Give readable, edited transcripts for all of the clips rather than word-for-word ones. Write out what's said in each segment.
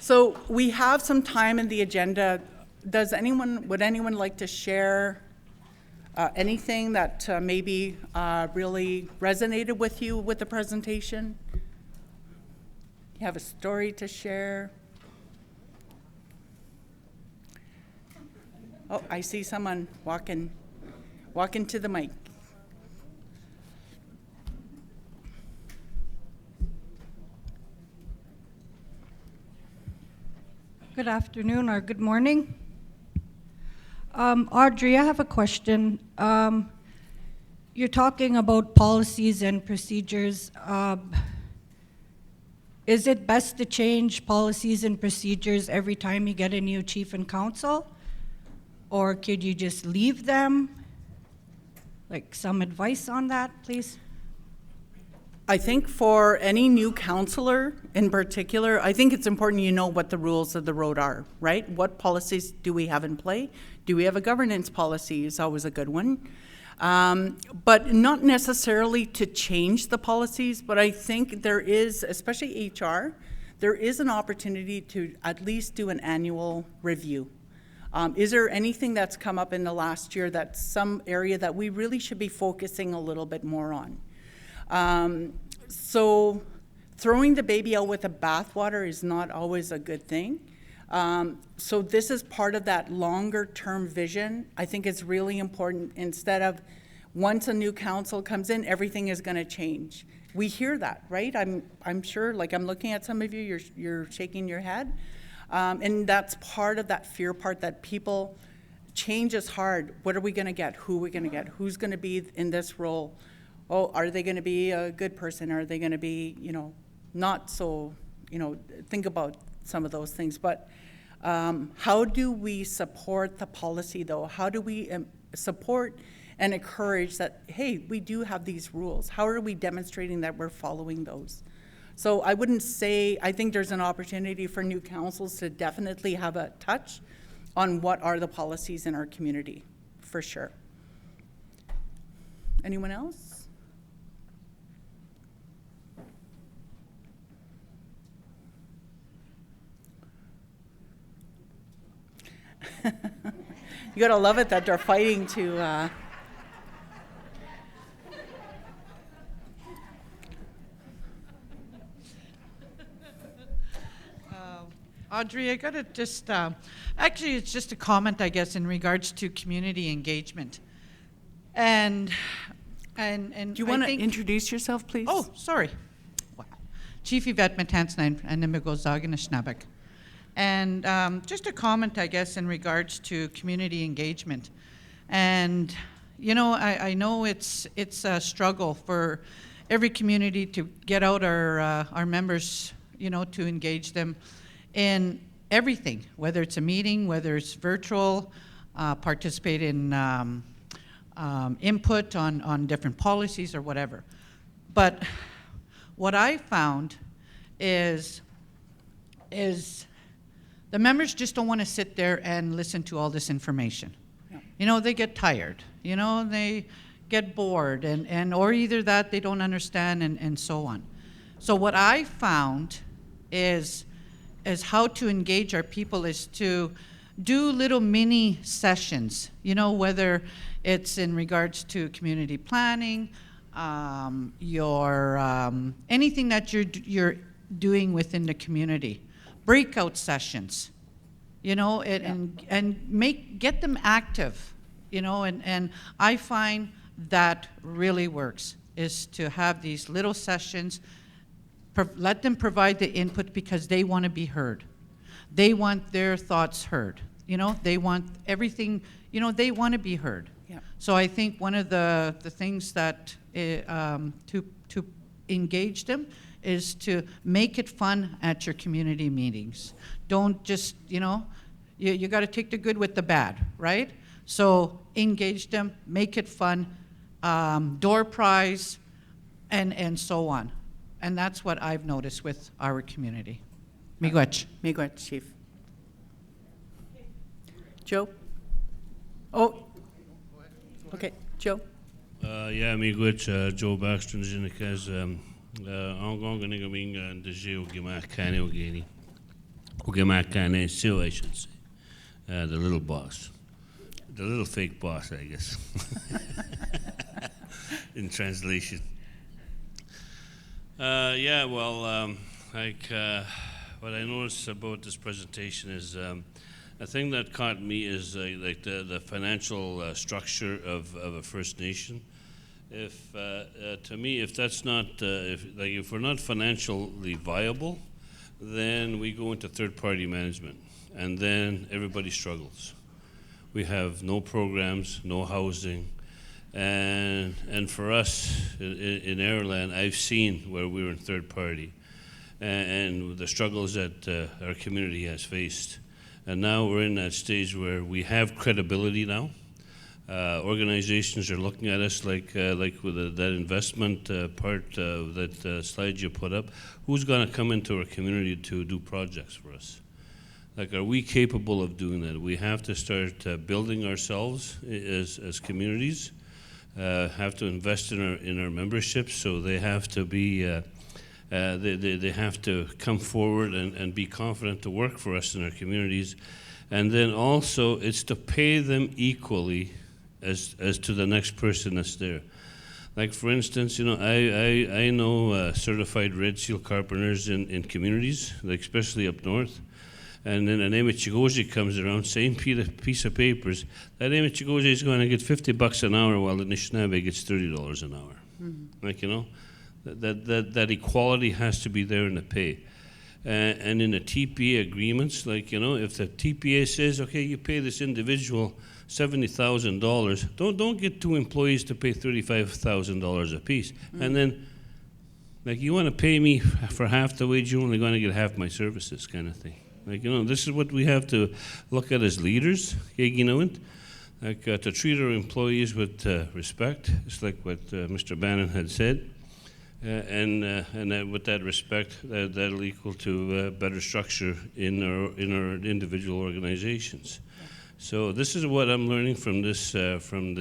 So we have some time in the agenda. Would anyone like to share anything that maybe really resonated with you with the presentation? You have a story to share? Oh, I see someone walking to the mic. Good afternoon or good morning. Audrey, I have a question. You're talking about policies and procedures. Is it best to change policies and procedures every time you get a new chief and council? Or could you just leave them? Like some advice on that, please? I think for any new councillor in particular, I think it's important you know what the rules of the road are, right? What policies do we have in play? Do we have a governance policy is always a good one. But not necessarily to change the policies, but I think there is, especially HR, there is an opportunity to at least do an annual review. Is there anything that's come up in the last year that's some area that we really should be focusing a little bit more on? So throwing the baby out with the bathwater is not always a good thing. So this is part of that longer term vision. I think it's really important instead of once a new council comes in, everything is going to change. We hear that, right? I'm sure, like I'm looking at some of you, you're shaking your head. And that's part of that fear part that people, change is hard. What are we going to get? Who are we going to get? Who's going to be in this role? Oh, are they going to be a good person? Are they going to be, not so, think about some of those things. But how do we support the policy, though? How do we support and encourage that, hey, we do have these rules? How are we demonstrating that we're following those? So I wouldn't say, I think there's an opportunity for new councils to definitely have a touch on what are the policies in our community, for sure. Anyone else? You gotta love it that they're fighting to Audrey, I gotta just, actually it's just a comment, I guess, in regards to community engagement. And Do you want to introduce yourself, please? Oh, sorry. Wow. Chief Yvette Matansnine and Nimigo Zaganashnabek. And just a comment, I guess, in regards to community engagement. And, I know it's a struggle for every community to get out our members, to engage them in everything, whether it's a meeting, whether it's virtual, participate in input on different policies or whatever. But what I found is the members just don't want to sit there and listen to all this information. Yeah. They get tired. They get bored, or either that they don't understand and so on. So what I found is how to engage our people is to do little mini sessions, whether it's in regards to community planning, anything that you're doing within the community. Breakout sessions, and get them active, and I find that really works, is to have these little sessions, let them provide the input because they want to be heard. They want their thoughts heard. They want everything, they want to be heard. Yeah. So I think one of the things that to engage them is to make it fun at your community meetings. Don't just, you got to take the good with the bad, right? So engage them, make it fun, door prize, and so on. And that's what I've noticed with our community. Miigwech. Miigwech, Chief. Joe? Oh, okay, Joe? Yeah, miigwech, Joe Baxter, Jinikaz. I'm going to go in the jail, give my canny again. Ugamakane Sioux, I should say. The little boss. The little fake boss, I guess. In translation. Yeah, well, what I noticed about this presentation is a thing that caught me is like the financial structure of a First Nation. If to me, if that's not if we're not financially viable, then we go into third-party management, and then everybody struggles. We have no programs, no housing, and for us in Airland, I've seen where we were in third party, and the struggles that our community has faced. And now we're in that stage where we have credibility now. Organizations are looking at us like with that investment part of that slide you put up. Who's going to come into our community to do projects for us? Like, are we capable of doing that? We have to start building ourselves as communities. Have to invest in our memberships, so they have to be they have to come forward and be confident to work for us in our communities. And then also, it's to pay them equally as to the next person that's there. Like, for instance, you know, I know certified Red Seal carpenters in communities, like especially up north. And then an Amichigoji comes around, same piece of papers. That Amichigoji is going to get $50 an hour, while the Anishinaabe gets $30 an hour. Mm-hmm. Like, you know, that equality has to be there in the pay. And in the TPA agreements, like, you know, if the TPA says, okay, you pay this individual $70,000, don't get two employees to pay $35,000 a piece. Mm-hmm. And then, like, you want to pay me for half the wage, you're only going to get half my services, kind of thing. Like, you know, this is what we have to look at as leaders, like to treat our employees with respect. It's like what Mr. Bannon had said, and that with that respect, that'll equal to better structure in our individual organizations. Yeah. So this is what I'm learning from this from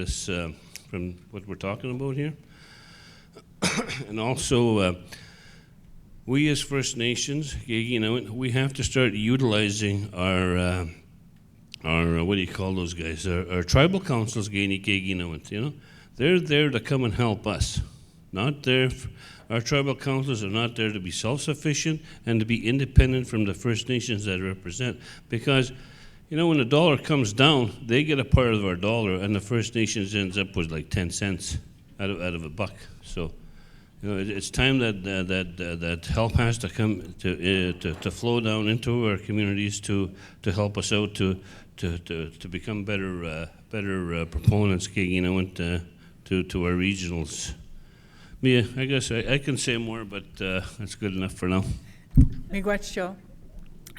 what we're talking about here, and also. We as First Nations, we have to start utilizing our what do you call those guys? Our tribal councils, you know, they're there to come and help us. Not there. Our tribal councils are not there to be self-sufficient and to be independent from the First Nations that represent. Because, you know, when the dollar comes down, they get a part of our dollar, and the First Nations ends up with like 10 cents out of a buck. So. You know, it's time that help has to come to flow down into our communities to help us out to become better proponents, you know, to our regionals. Yeah, I guess I can say more, but that's good enough for now. Miigwech,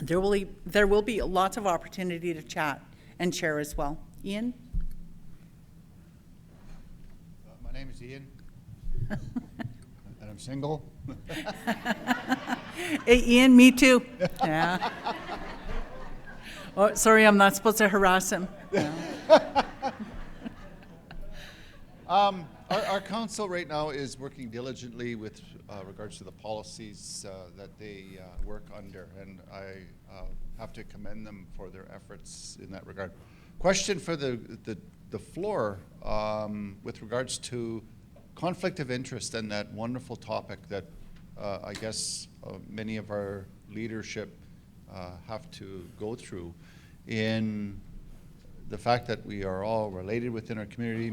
there will be lots of opportunity to chat and share as well. Ian? My name is Ian. And I'm single. Hey, Ian, me too. Yeah. Oh, sorry, I'm not supposed to harass him. No. Our council right now is working diligently with regards to the policies that they work under, and I have to commend them for their efforts in that regard. Question for the floor with regards to conflict of interest and that wonderful topic that I guess many of our leadership have to go through in the fact that we are all related within our community,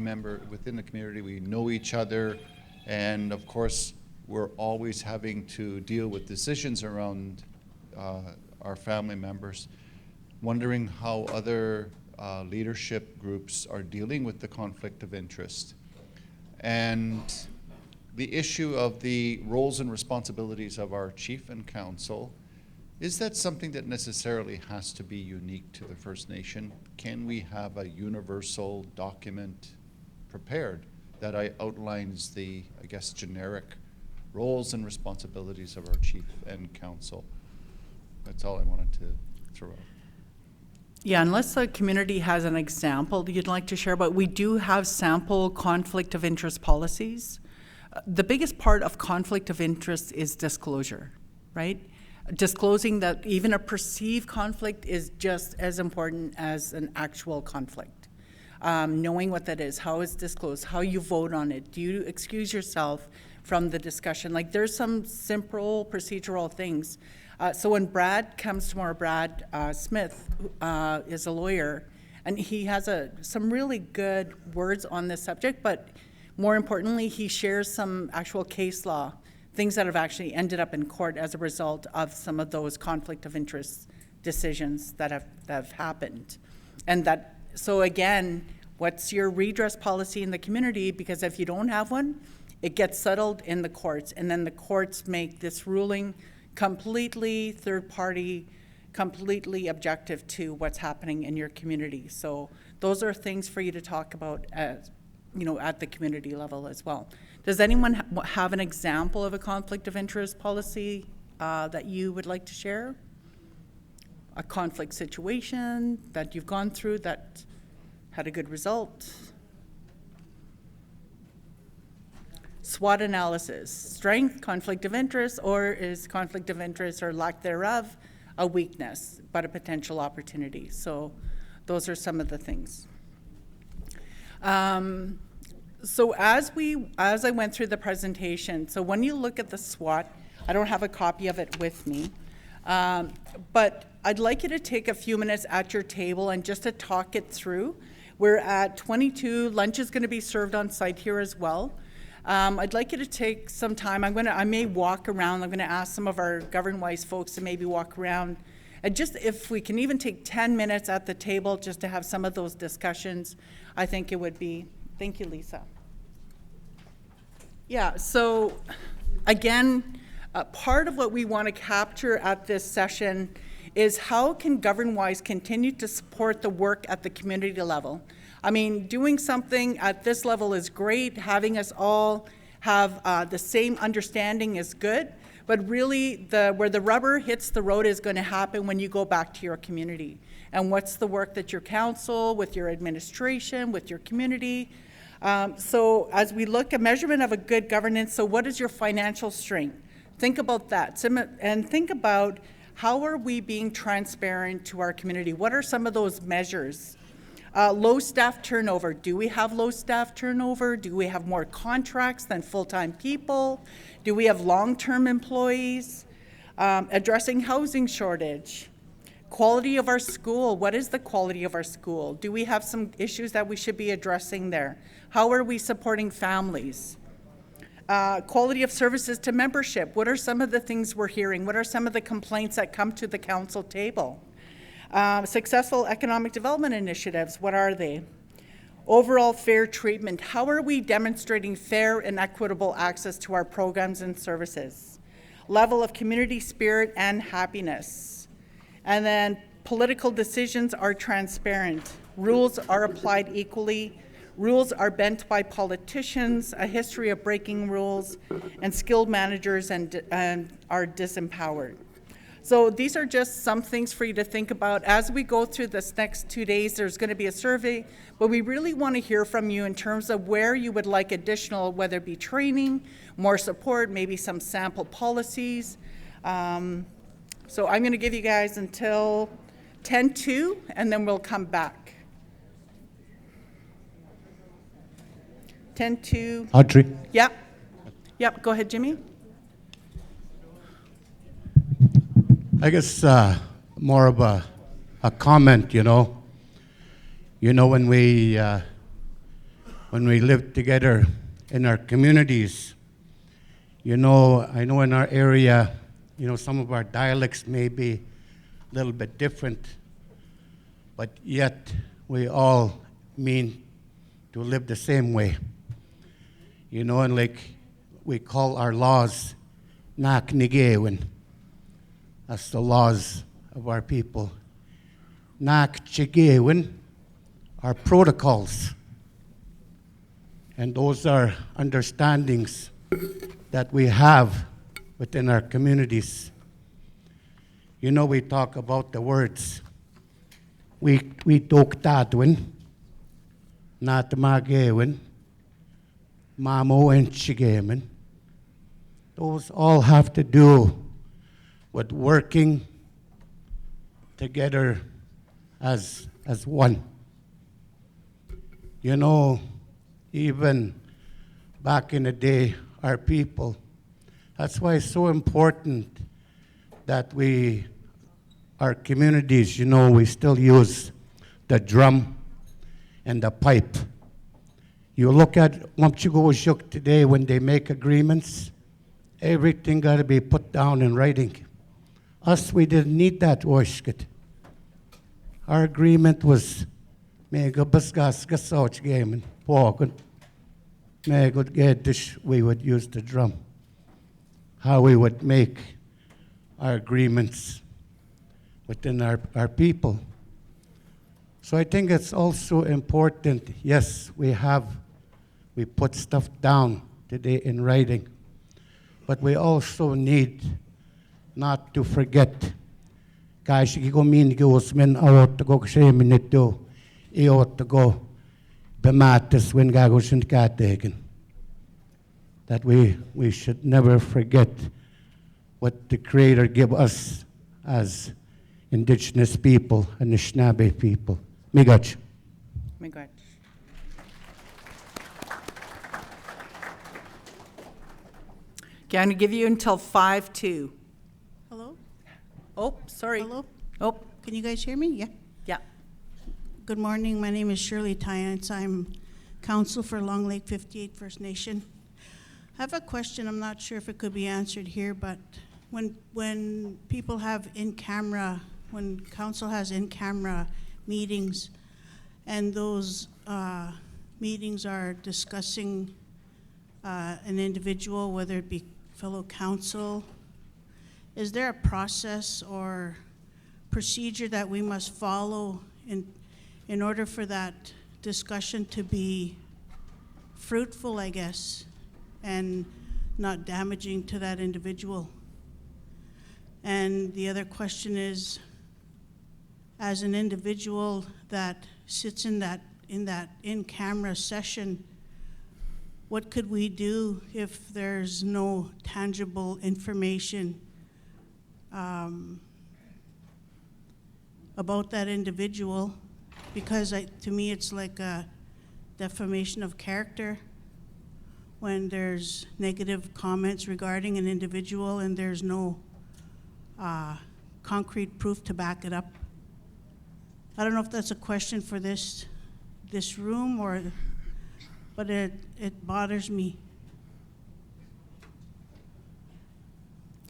within the community, we know each other, and of course we're always having to deal with decisions around our family members. Wondering how other leadership groups are dealing with the conflict of interest. And the issue of the roles and responsibilities of our chief and council, is that something that necessarily has to be unique to the First Nation? Can we have a universal document prepared that outlines the, I guess, generic roles and responsibilities of our chief and council? That's all I wanted to throw out. Yeah, unless the community has an example that you'd like to share, but we do have sample conflict of interest policies. The biggest part of conflict of interest is disclosure, right? disclosing that even a perceived conflict is just as important as an actual conflict. Knowing what that is, how it's disclosed, how you vote on it, do you excuse yourself from the discussion? Like, there's some simple procedural things. So when Brad comes tomorrow, Brad Smith is a lawyer, and he has some really good words on this subject, but more importantly, he shares some actual case law, things that have actually ended up in court as a result of some of those conflict of interest decisions that have happened. And so again, what's your redress policy in the community? Because if you don't have one, it gets settled in the courts, and then the courts make this ruling completely third party, completely objective to what's happening in your community. So those are things for you to talk about at the community level as well. Does anyone have an example of a conflict of interest policy that you would like to share? A conflict situation that you've gone through that had a good result? SWOT analysis, strength, conflict of interest, or is conflict of interest or lack thereof a weakness, but a potential opportunity? So those are some of the things. So as I went through the presentation, so when you look at the SWOT, I don't have a copy of it with me, but I'd like you to take a few minutes at your table and just to talk it through. We're at 22, lunch is gonna be served on site here as well. I'd like you to take some time. I may walk around. I'm gonna ask some of our GovernWise folks to maybe walk around. And just if we can even take 10 minutes at the table just to have some of those discussions, I think it would be. Thank you, Lisa. Yeah, so again, part of what we want to capture at this session is how can GovernWise continue to support the work at the community level? I mean, doing something at this level is great. Having us all have the same understanding is good. But really, where the rubber hits the road is going to happen when you go back to your community. And what's the work that your council, with your administration, with your community? So as we look at measurement of a good governance, so what is your financial strength? Think about that. And think about how are we being transparent to our community? What are some of those measures? Low staff turnover. Do we have low staff turnover? Do we have more contracts than full-time people? Do we have long-term employees? Addressing housing shortage. Quality of our school. What is the quality of our school? Do we have some issues that we should be addressing there? How are we supporting families? Quality of services to membership. What are some of the things we're hearing? What are some of the complaints that come to the council table? Successful economic development initiatives, what are they? Overall fair treatment, how are we demonstrating fair and equitable access to our programs and services? Level of community spirit and happiness. And then political decisions are transparent. Rules are applied equally. Rules are bent by politicians, a history of breaking rules, and skilled managers and are disempowered. So these are just some things for you to think about. As we go through this next 2 days, there's going to be a survey, but we really want to hear from you in terms of where you would like additional, whether it be training, more support, maybe some sample policies. So I'm going to give you guys until 10:02, and then we'll come back. 10:02. Audrey. Yep, go ahead, Jimmy. I guess more of a comment, when we live together in our communities, I know in our area, some of our dialects may be a little bit different, but yet we all mean to live the same way. And like we call our laws, nak nigewin. That's the laws of our people. Nak chigewin are protocols. And those are understandings that we have within our communities. We talk about the words. We talk tatwin, not magewin, mamo and chigewin. Those all have to do with working together as one. You know, even back in the day, our people, that's why it's so important that our communities, you know, we still use the drum and the pipe. You look at Wampchugowashuk today when they make agreements, everything got to be put down in writing. Us, we didn't need that, Washkit. Our agreement was, mega basgas gasouch game and pork and mega get dish, we would use the drum. How we would make our agreements within our people. So I think it's also important, yes, we put stuff down today in writing, but we also need not to forget. Kashi ko min ki usmen awat to go kshe minito, iot to go bematis when gagoshin kategen. That we should never forget what the Creator gave us as Indigenous people, Anishinaabe people. Migach. Miigwech. Okay, I'm going to give you until 5-2. Hello? Oh, sorry. Hello? Oh, Can you guys hear me? Yeah. yeah. Good morning. My name is Shirley Tyance. I'm counsel for Long Lake 58 First Nation. I have a question. I'm not sure if it could be answered here, but when people have in-camera, when council has in-camera meetings, and those meetings are discussing an individual, whether it be fellow council, is there a process or procedure that we must follow in order for that discussion to be fruitful, I guess, and not damaging to that individual? And the other question is, as an individual that sits in that in-camera session, what could we do if there's no tangible information about that individual? Because to me, it's like a defamation of character when there's negative comments regarding an individual and there's no concrete proof to back it up. I don't know if that's a question for this room, but it bothers me.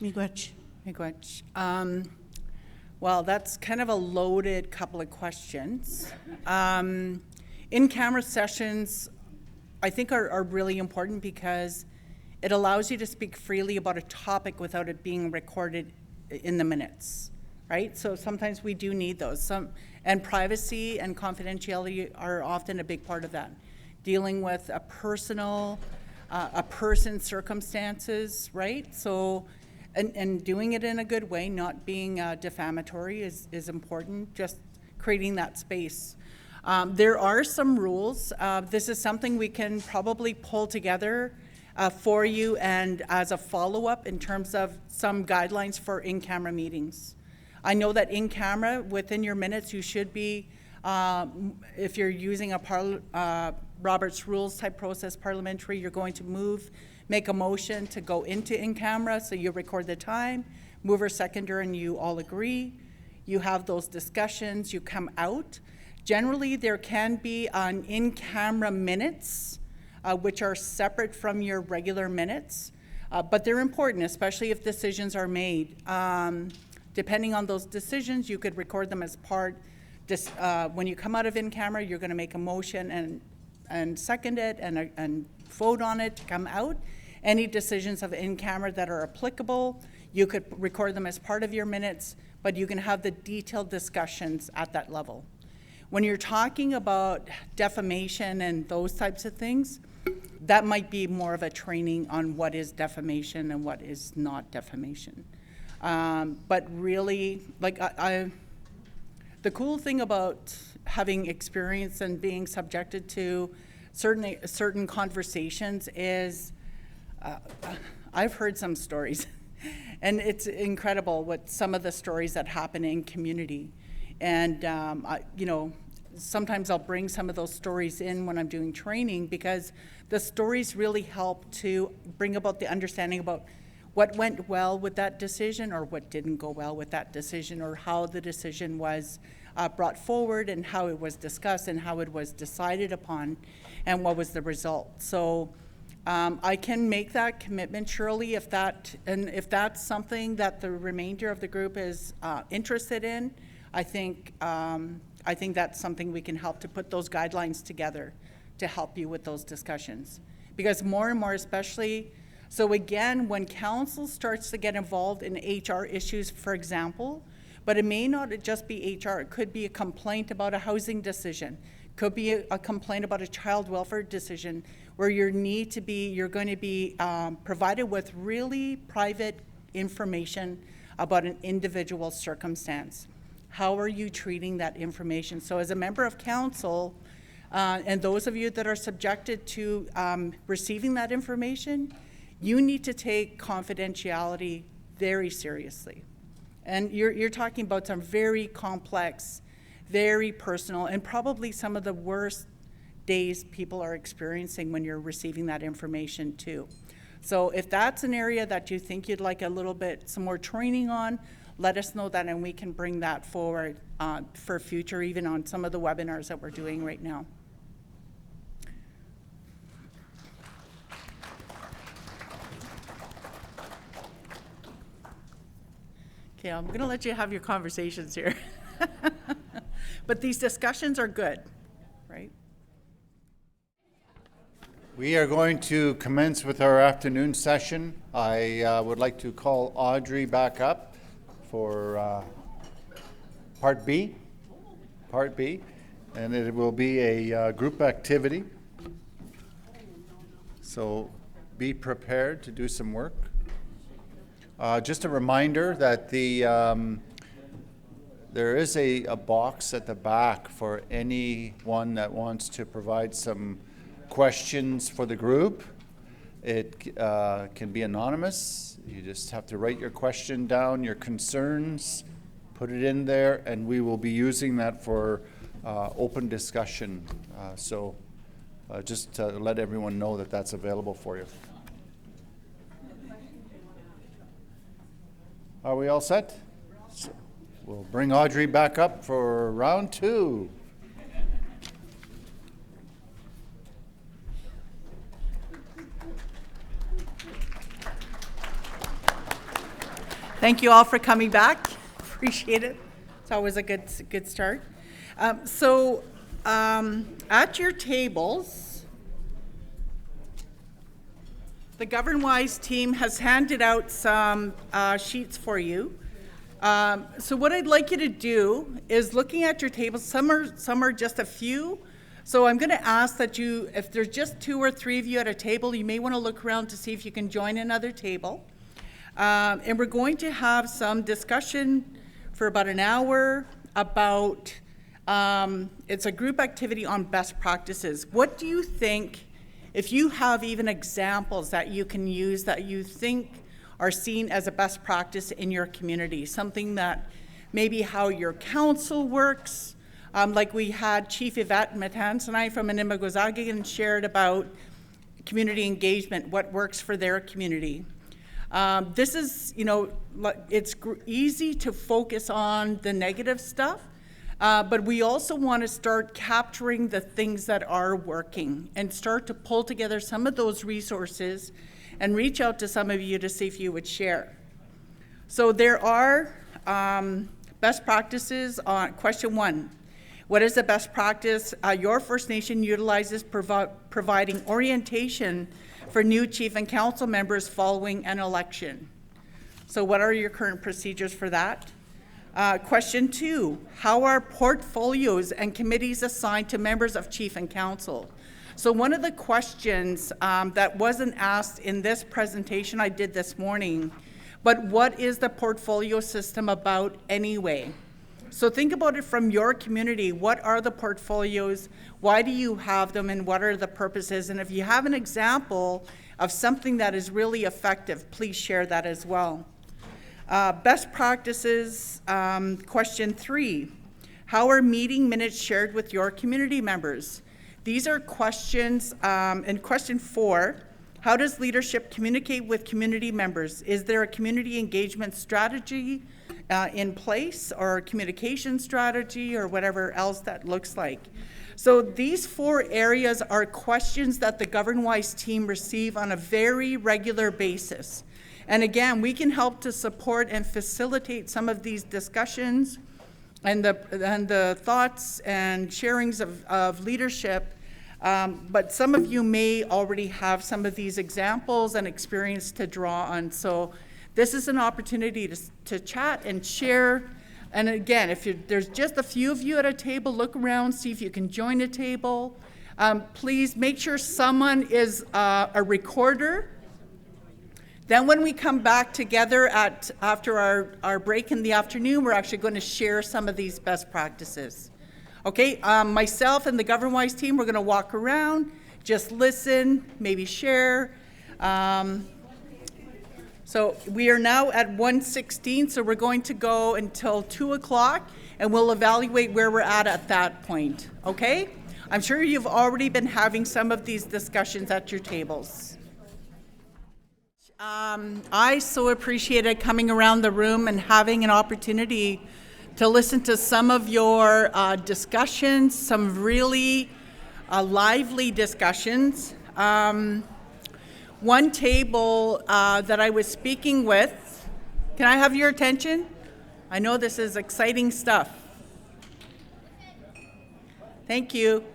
Miigwech. Miigwech. Well, that's kind of a loaded couple of questions. In-camera sessions, I think, are really important because it allows you to speak freely about a topic without it being recorded in the minutes, right? So sometimes we do need those. And privacy and confidentiality are often a big part of that. Dealing with a person's circumstances, right? So, and doing it in a good way, not being defamatory is important, just creating that space. There are some rules. This is something we can probably pull together for you and as a follow-up in terms of some guidelines for in-camera meetings. I know that in-camera, within your minutes, you should be, if you're using a Robert's Rules type process parliamentary, you're going to make a motion to go into in-camera, so you record the time, mover, seconder, and you all agree. You have those discussions, you come out. Generally, there can be an in-camera minutes, which are separate from your regular minutes, but they're important, especially if decisions are made. Depending on those decisions, you could record them as part. When you come out of in-camera, you're going to make a motion and second it and vote on it to come out. Any decisions of in-camera that are applicable, you could record them as part of your minutes, but you can have the detailed discussions at that level. When you're talking about defamation and those types of things, that might be more of a training on what is defamation and what is not defamation. But really, like the cool thing about having experience and being subjected to certain conversations is I've heard some stories, And it's incredible what some of the stories that happen in community. And, sometimes I'll bring some of those stories in when I'm doing training, because the stories really help to bring about the understanding about what went well with that decision or what didn't go well with that decision, or how the decision was brought forward and how it was discussed and how it was decided upon and what was the result. So I can make that commitment, Shirley, if that's something that the remainder of the group is interested in. I think that's something we can help to put those guidelines together to help you with those discussions. Because more and more, especially, so again, when council starts to get involved in HR issues, for example, but it may not just be HR, it could be a complaint about a housing decision, could be a complaint about a child welfare decision, where you're going to be provided with really private information about an individual circumstance. How are you treating that information? So as a member of council, and those of you that are subjected to receiving that information, you need to take confidentiality very seriously. And you're talking about some very complex, very personal, and probably some of the worst days people are experiencing when you're receiving that information too. So if that's an area that you think you'd like a little bit, some more training on, let us know that, and we can bring that forward for future, even on some of the webinars that we're doing right now. Okay, I'm going to let you have your conversations here. But these discussions are good, right? We are going to commence with our afternoon session. I would like to call Audrey back up for Part B, and it will be a group activity. So be prepared to do some work. Just a reminder that there is a box at the back for anyone that wants to provide some questions for the group. It can be anonymous. You just have to write your question down, your concerns, put it in there, and we will be using that for open discussion. So just to let everyone know that that's available for you. Are we all set? So we'll bring Audrey back up for round two. Thank you all for coming back. Appreciate it. It's always a good start. At your tables, the GovernWise team has handed out some sheets for you. So what I'd like you to do is, looking at your tables, some are just a few. So I'm going to ask that you, if there's just 2 or 3 of you at a table, you may want to look around to see if you can join another table. And we're going to have some discussion for about an hour about, it's a group activity on best practices. What do you think, if you have even examples that you can use that you think are seen as a best practice in your community, something that maybe how your council works, like we had Chief Yvette Matanzanai from Animagozagin shared about community engagement, what works for their community. This is, it's easy to focus on the negative stuff, but we also want to start capturing the things that are working and start to pull together some of those resources and reach out to some of you to see if you would share. So there are best practices on question 1. What is the best practice your First Nation utilizes providing orientation for new chief and council members following an election? So what are your current procedures for that? Question 2, how are portfolios and committees assigned to members of chief and council? So one of the questions that wasn't asked in this presentation I did this morning, but what is the portfolio system about anyway? So think about it from your community. What are the portfolios? Why do you have them, and what are the purposes? And if you have an example of something that is really effective, please share that as well. Best practices, question 3. How are meeting minutes shared with your community members? These are questions, and question 4, how does leadership communicate with community members? Is there a community engagement strategy in place, or a communication strategy, or whatever else that looks like? So these 4 areas are questions that the GovernWise team receive on a very regular basis. And again, we can help to support and facilitate some of these discussions and the thoughts and sharings of leadership. But some of you may already have some of these examples and experience to draw on. So this is an opportunity to chat and share. And again, if there's just a few of you at a table, look around, see if you can join a table. Please make sure someone is a recorder. Then when we come back together after our break in the afternoon, we're actually going to share some of these best practices. Okay, myself and the GovernWise team, we're going to walk around, just listen, maybe share. So we are now at 1:16, so we're going to go until 2 o'clock, and we'll evaluate where we're at that point, okay? I'm sure you've already been having some of these discussions at your tables. I so appreciated coming around the room and having an opportunity to listen to some of your discussions, some really lively discussions. One table that I was speaking with, can I have your attention? I know this is exciting stuff. Thank you.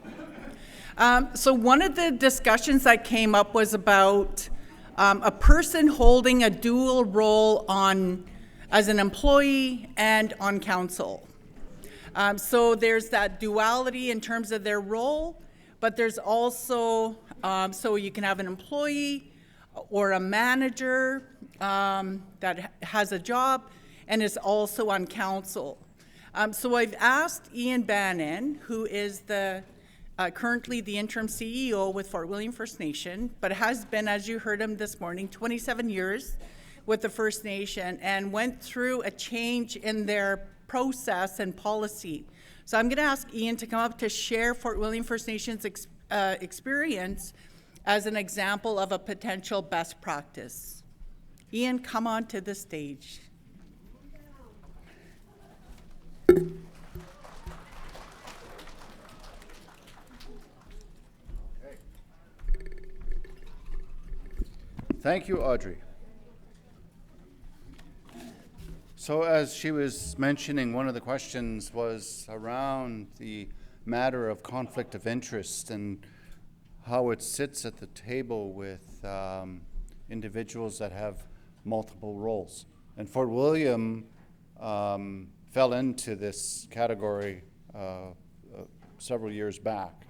So one of the discussions that came up was about a person holding a dual role as an employee and on council. So there's that duality in terms of their role, but there's also, so you can have an employee or a manager that has a job and is also on council. So I've asked Ian Bannon, who is currently the interim CEO with Fort William First Nation, but has been, as you heard him this morning, 27 years with the First Nation, and went through a change in their process and policy. So I'm going to ask Ian to come up to share Fort William First Nation's experience as an example of a potential best practice. Ian, come on to the stage. Thank you, Audrey. So as she was mentioning, one of the questions was around the matter of conflict of interest and how it sits at the table with individuals that have multiple roles. And Fort William fell into this category several years back.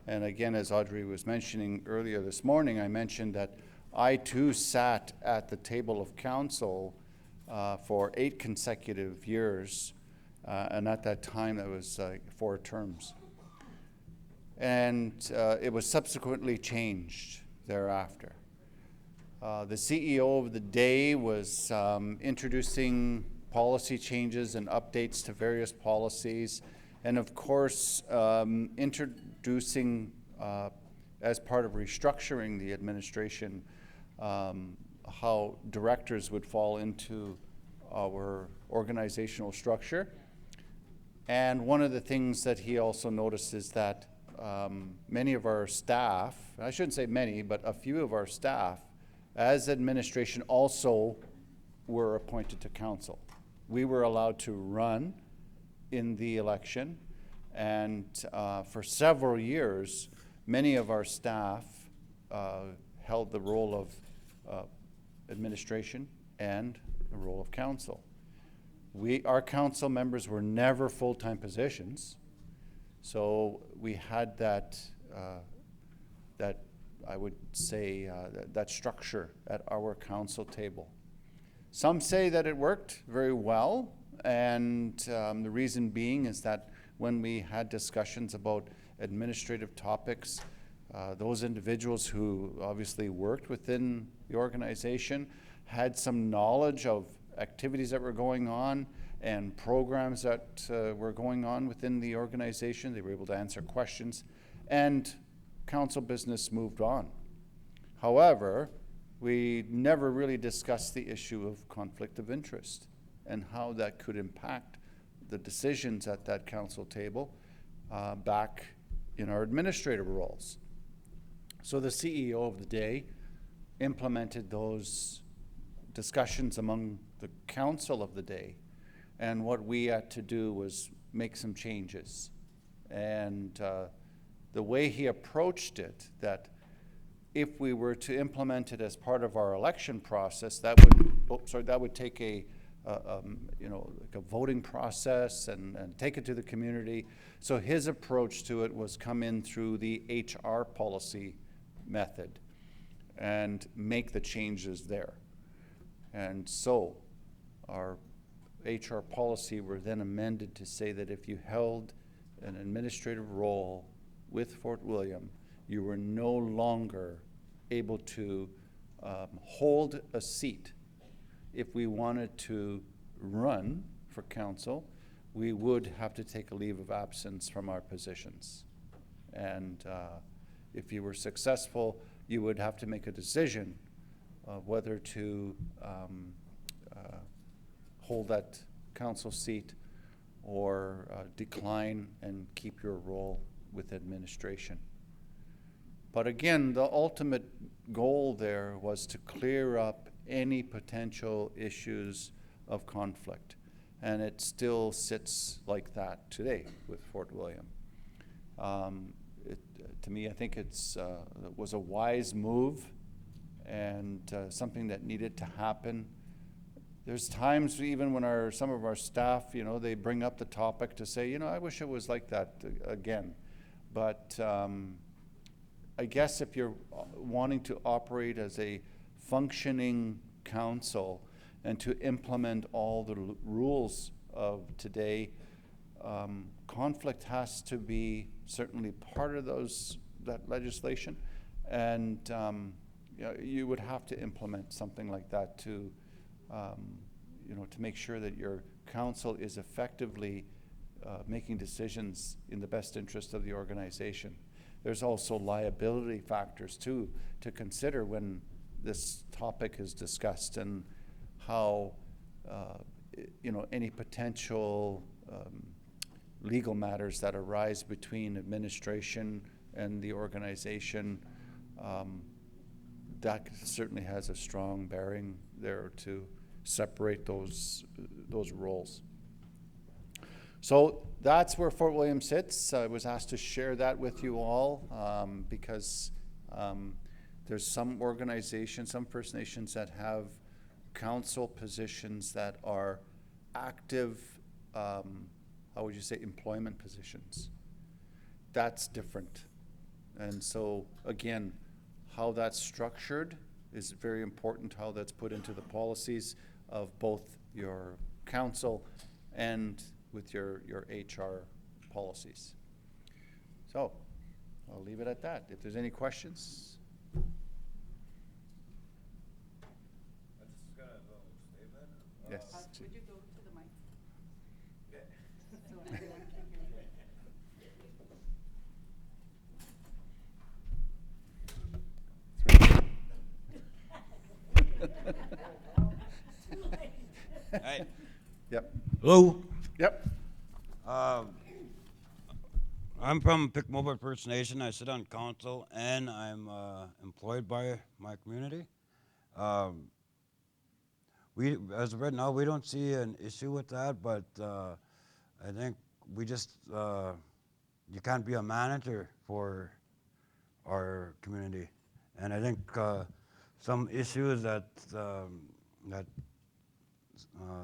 And again, as Audrey was mentioning earlier this morning, I mentioned that I too sat at the table of council for 8 consecutive years, and at that time that was 4 terms. And it was subsequently changed thereafter. The CEO of the day was introducing policy changes and updates to various policies, and of course introducing as part of restructuring the administration how directors would fall into our organizational structure. And one of the things that he also noticed is that many of our staff, I shouldn't say many, but a few of our staff as administration also were appointed to council. We were allowed to run in the election, and for several years, many of our staff held the role of administration and the role of council. Our council members were never full-time positions, so we had that I would say that structure at our council table. Some say that it worked very well, and the reason being is that when we had discussions about administrative topics, those individuals who obviously worked within the organization had some knowledge of activities that were going on and programs that were going on within the organization. They were able to answer questions, and council business moved on. However, we never really discussed the issue of conflict of interest and how that could impact the decisions at that council table back in our administrative roles. So the CEO of the day implemented those discussions among the council of the day, and what we had to do was make some changes. And the way he approached it, that if we were to implement it as part of our election process, that would take a like a voting process and take it to the community. So his approach to it was come in through the HR policy method and make the changes there. And so our HR policy were then amended to say that if you held an administrative role with Fort William, you were no longer able to hold a seat. If we wanted to run for council, we would have to take a leave of absence from our positions. And if you were successful, you would have to make a decision of whether to hold that council seat or decline and keep your role with administration. But again, the ultimate goal there was to clear up any potential issues of conflict. And it still sits like that today with Fort William. To me, I think it was a wise move and something that needed to happen. There's times even when some of our staff, they bring up the topic to say, I wish it was like that again. But I guess if you're wanting to operate as a functioning council and to implement all the rules of today, conflict has to be certainly part of that legislation, and you would have to implement something like that to make sure that your council is effectively making decisions in the best interest of the organization. There's also liability factors too to consider when this topic is discussed, and how any potential legal matters that arise between administration and the organization, that certainly has a strong bearing there to separate those roles. So that's where Fort William sits. I was asked to share that with you all because there's some organizations, some First Nations that have council positions that are active, how would you say, employment positions. That's different. And so again, how that's structured is very important, how that's put into the policies of both your council and with your HR policies. So I'll leave it at that. If there's any questions. Yes. Would you go to the mic? Hey. Yep. Hello. Yep. I'm from Pickmobile First Nation. I sit on council and I'm employed by my community. As of right now, we don't see an issue with that, but I think we just, you can't be a manager for our community. And I think some issues that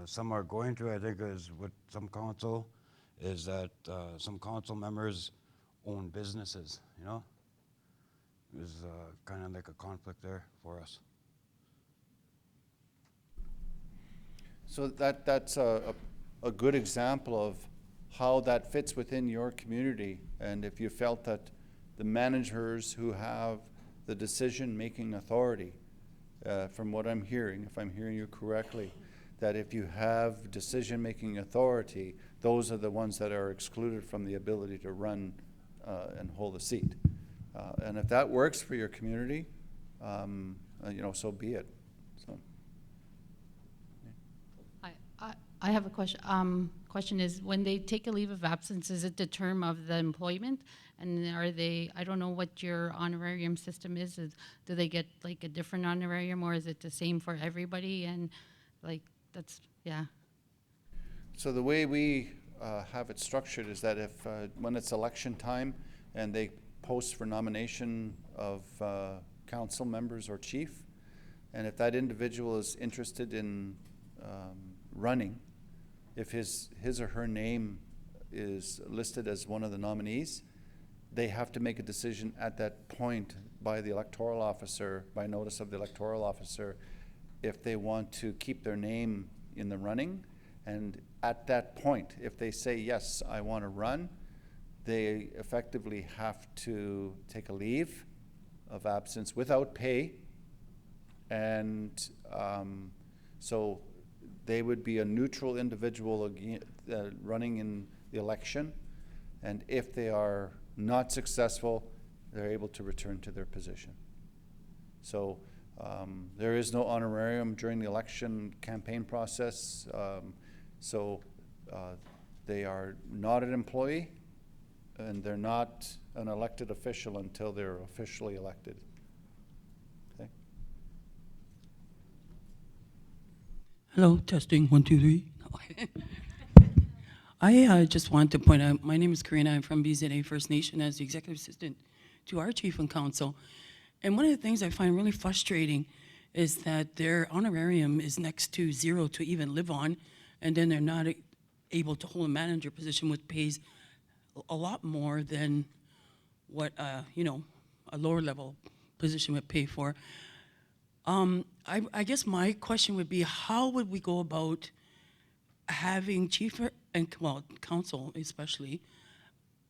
some are going through, I think, is with some council, is that some council members own businesses, There's kind of like a conflict there for us. So that's a good example of how that fits within your community. And if you felt that the managers who have the decision-making authority, from what I'm hearing, if I'm hearing you correctly, that if you have decision-making authority, those are the ones that are excluded from the ability to run and hold a seat. And if that works for your community, you know, so be it. So. I have a question. Question is, when they take a leave of absence, is it the term of the employment? And are they, I don't know what your honorarium system is. Do they get like a different honorarium, or is it the same for everybody? And like, that's, yeah. So the way we have it structured is that if, when it's election time and they post for nomination of council members or chief, and if that individual is interested in running, if his or her name is listed as one of the nominees, they have to make a decision at that point by the electoral officer, by notice of the electoral officer, if they want to keep their name in the running. And at that point, if they say, yes, I want to run, they effectively have to take a leave of absence without pay. And so they would be a neutral individual again, running in the election. And if they are not successful, they're able to return to their position. So there is no honorarium during the election campaign process. So they are not an employee, and they're not an elected official until they're officially elected. Okay. Hello, testing, 1, 2, 3. I just want to point out, my name is Karina. I'm from BZA First Nation as the executive assistant to our chief and council. And one of the things I find really frustrating is that their honorarium is next to zero to even live on, and then they're not able to hold a manager position, which pays a lot more than what you know, a lower level position would pay for. I guess my question would be, how would we go about having chief and, well, council especially,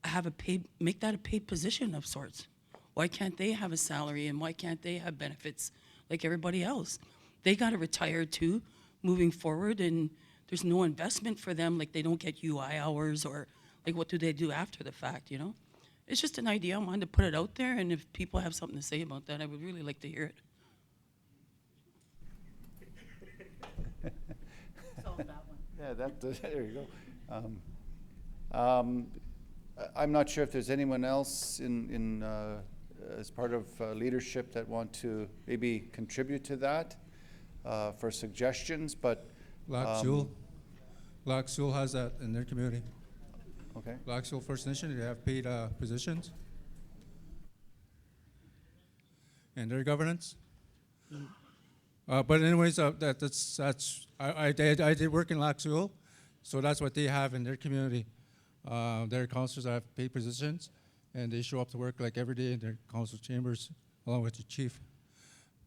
have a paid, make that a paid position of sorts? Why can't they have a salary, and why can't they have benefits like everybody else? They got to retire too, moving forward, and there's no investment for them, like they don't get UI hours, or like what do they do after the fact, you know? It's just an idea. I wanted to put it out there, and if people have something to say about that, I would really like to hear it. Yeah, there you go. I'm not sure if there's anyone else in as part of leadership that want to maybe contribute to that for suggestions, but Lac Seul has that in their community. okay. Lac Seul First Nation, they have paid positions in their governance. But anyways, I did work in Lac Seul, so that's what they have in their community. Their councilors have paid positions, and they show up to work like every day in their council chambers along with the chief.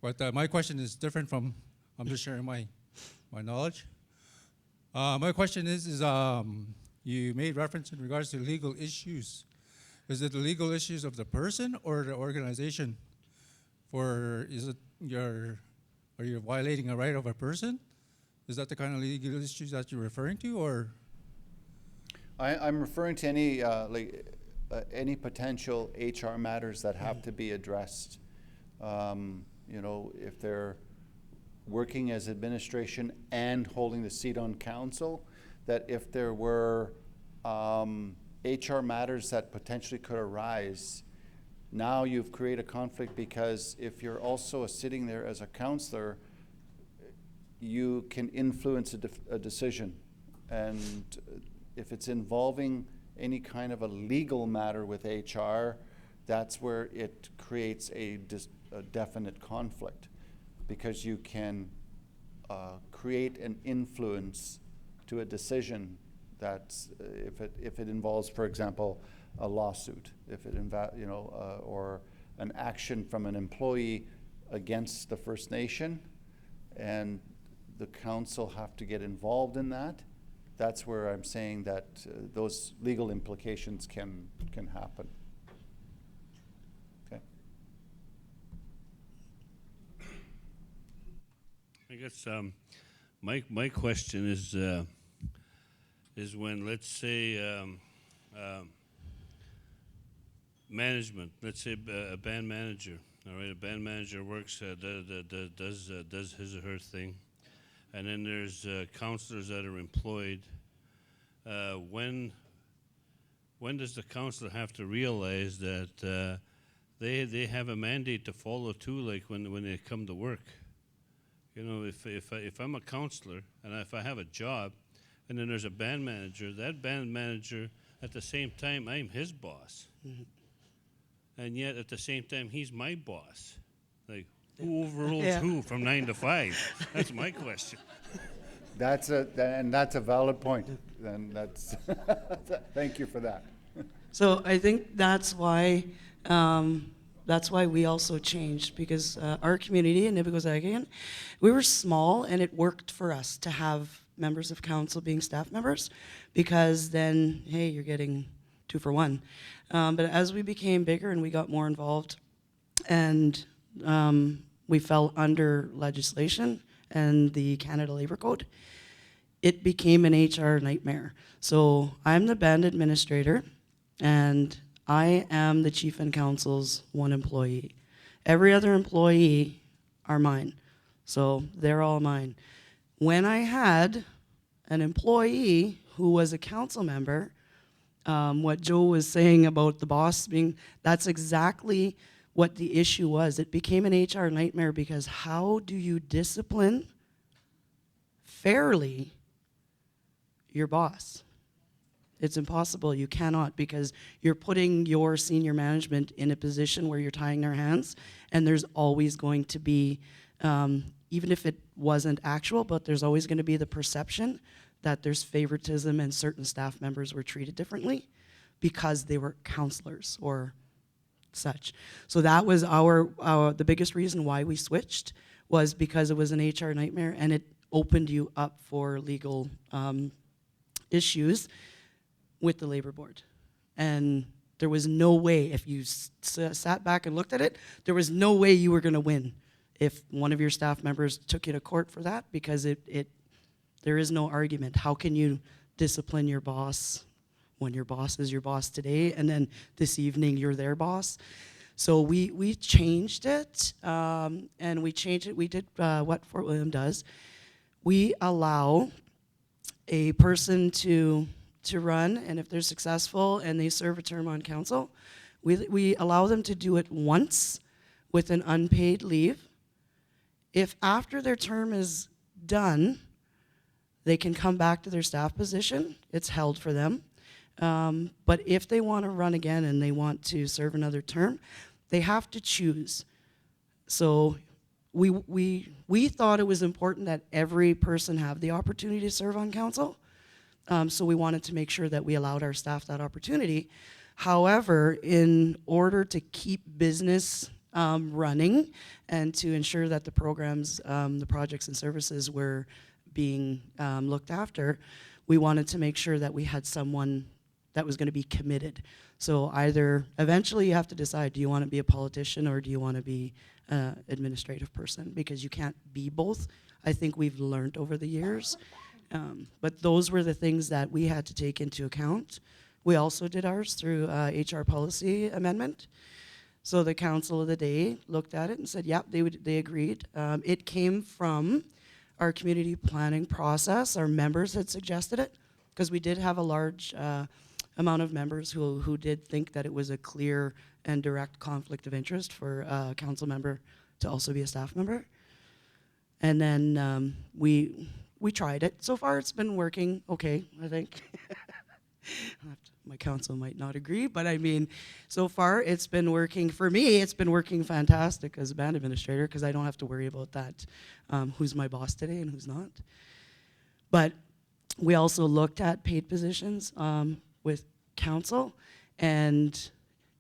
But my question is different from, I'm just sharing my knowledge. My question is you made reference in regards to legal issues. Is it the legal issues of the person or the organization? Are you violating a right of a person? Is that the kind of legal issues that you're referring to, or? I'm referring to any potential HR matters that have to be addressed. You know, if they're working as administration and holding the seat on council, that if there were HR matters that potentially could arise, now you've created a conflict, because if you're also sitting there as a counselor, you can influence a decision. And if it's involving any kind of a legal matter with HR, that's where it creates a definite conflict, because you can create an influence to a decision that's, if it involves, for example, a lawsuit, if it or an action from an employee against the First Nation, and the council have to get involved in that. That's where I'm saying that those legal implications can happen. Okay. I guess my question is when, let's say, management, let's say a band manager, all right, a band manager works, does his or her thing, and then there's counselors that are employed. When does the counselor have to realize that they have a mandate to follow too, like when they come to work? You know, if I'm a counselor and if I have a job, and then there's a band manager, that band manager, at the same time, I'm his boss. And yet, at the same time, he's my boss. Like, who overrules who from 9 to 5? That's my question. That's a valid point. And that's, thank you for that. So I think that's why we also changed, because our community in Nipawin, we were small, and it worked for us to have members of council being staff members, because then, hey, you're getting 2 for 1. But as we became bigger and we got more involved, and we fell under legislation and the Canada Labour Code, it became an HR nightmare. So I'm the band administrator, and I am the chief and council's one employee. Every other employee are mine, so they're all mine. When I had an employee who was a council member, what Joe was saying about the boss being, that's exactly what the issue was. It became an HR nightmare, because how do you discipline fairly your boss? It's impossible. You cannot, because you're putting your senior management in a position where you're tying their hands, and there's always going to be, even if it wasn't actual, but there's always going to be the perception that there's favoritism and certain staff members were treated differently because they were counselors or such. So that was the biggest reason why we switched, was because it was an HR nightmare, and it opened you up for legal issues with the labor board. And there was no way, if you sat back and looked at it, there was no way you were going to win if one of your staff members took you to court for that, because there is no argument. How can you discipline your boss when your boss is your boss today, and then this evening you're their boss? So we changed it, and we changed it. We did what Fort William does. We allow a person to run, and if they're successful and they serve a term on council, we allow them to do it once with an unpaid leave. If after their term is done, they can come back to their staff position, it's held for them. But if they want to run again and they want to serve another term, they have to choose. So we thought it was important that every person have the opportunity to serve on council. So we wanted to make sure that we allowed our staff that opportunity. However, in order to keep business running and to ensure that the programs, the projects and services were being looked after, we wanted to make sure that we had someone that was going to be committed. So either eventually you have to decide, do you want to be a politician or do you want to be an administrative person? Because you can't be both. I think we've learned over the years. But those were the things that we had to take into account. We also did ours through HR policy amendment. So the council of the day looked at it and said, yep, they agreed. It came from our community planning process. Our members had suggested it, because we did have a large amount of members who did think that it was a clear and direct conflict of interest for a council member to also be a staff member. And then we tried it. So far it's been working okay, I think. My council might not agree, but I mean, so far it's been working. For me, it's been working fantastic as a band administrator, because I don't have to worry about that, who's my boss today and who's not. But we also looked at paid positions with council, and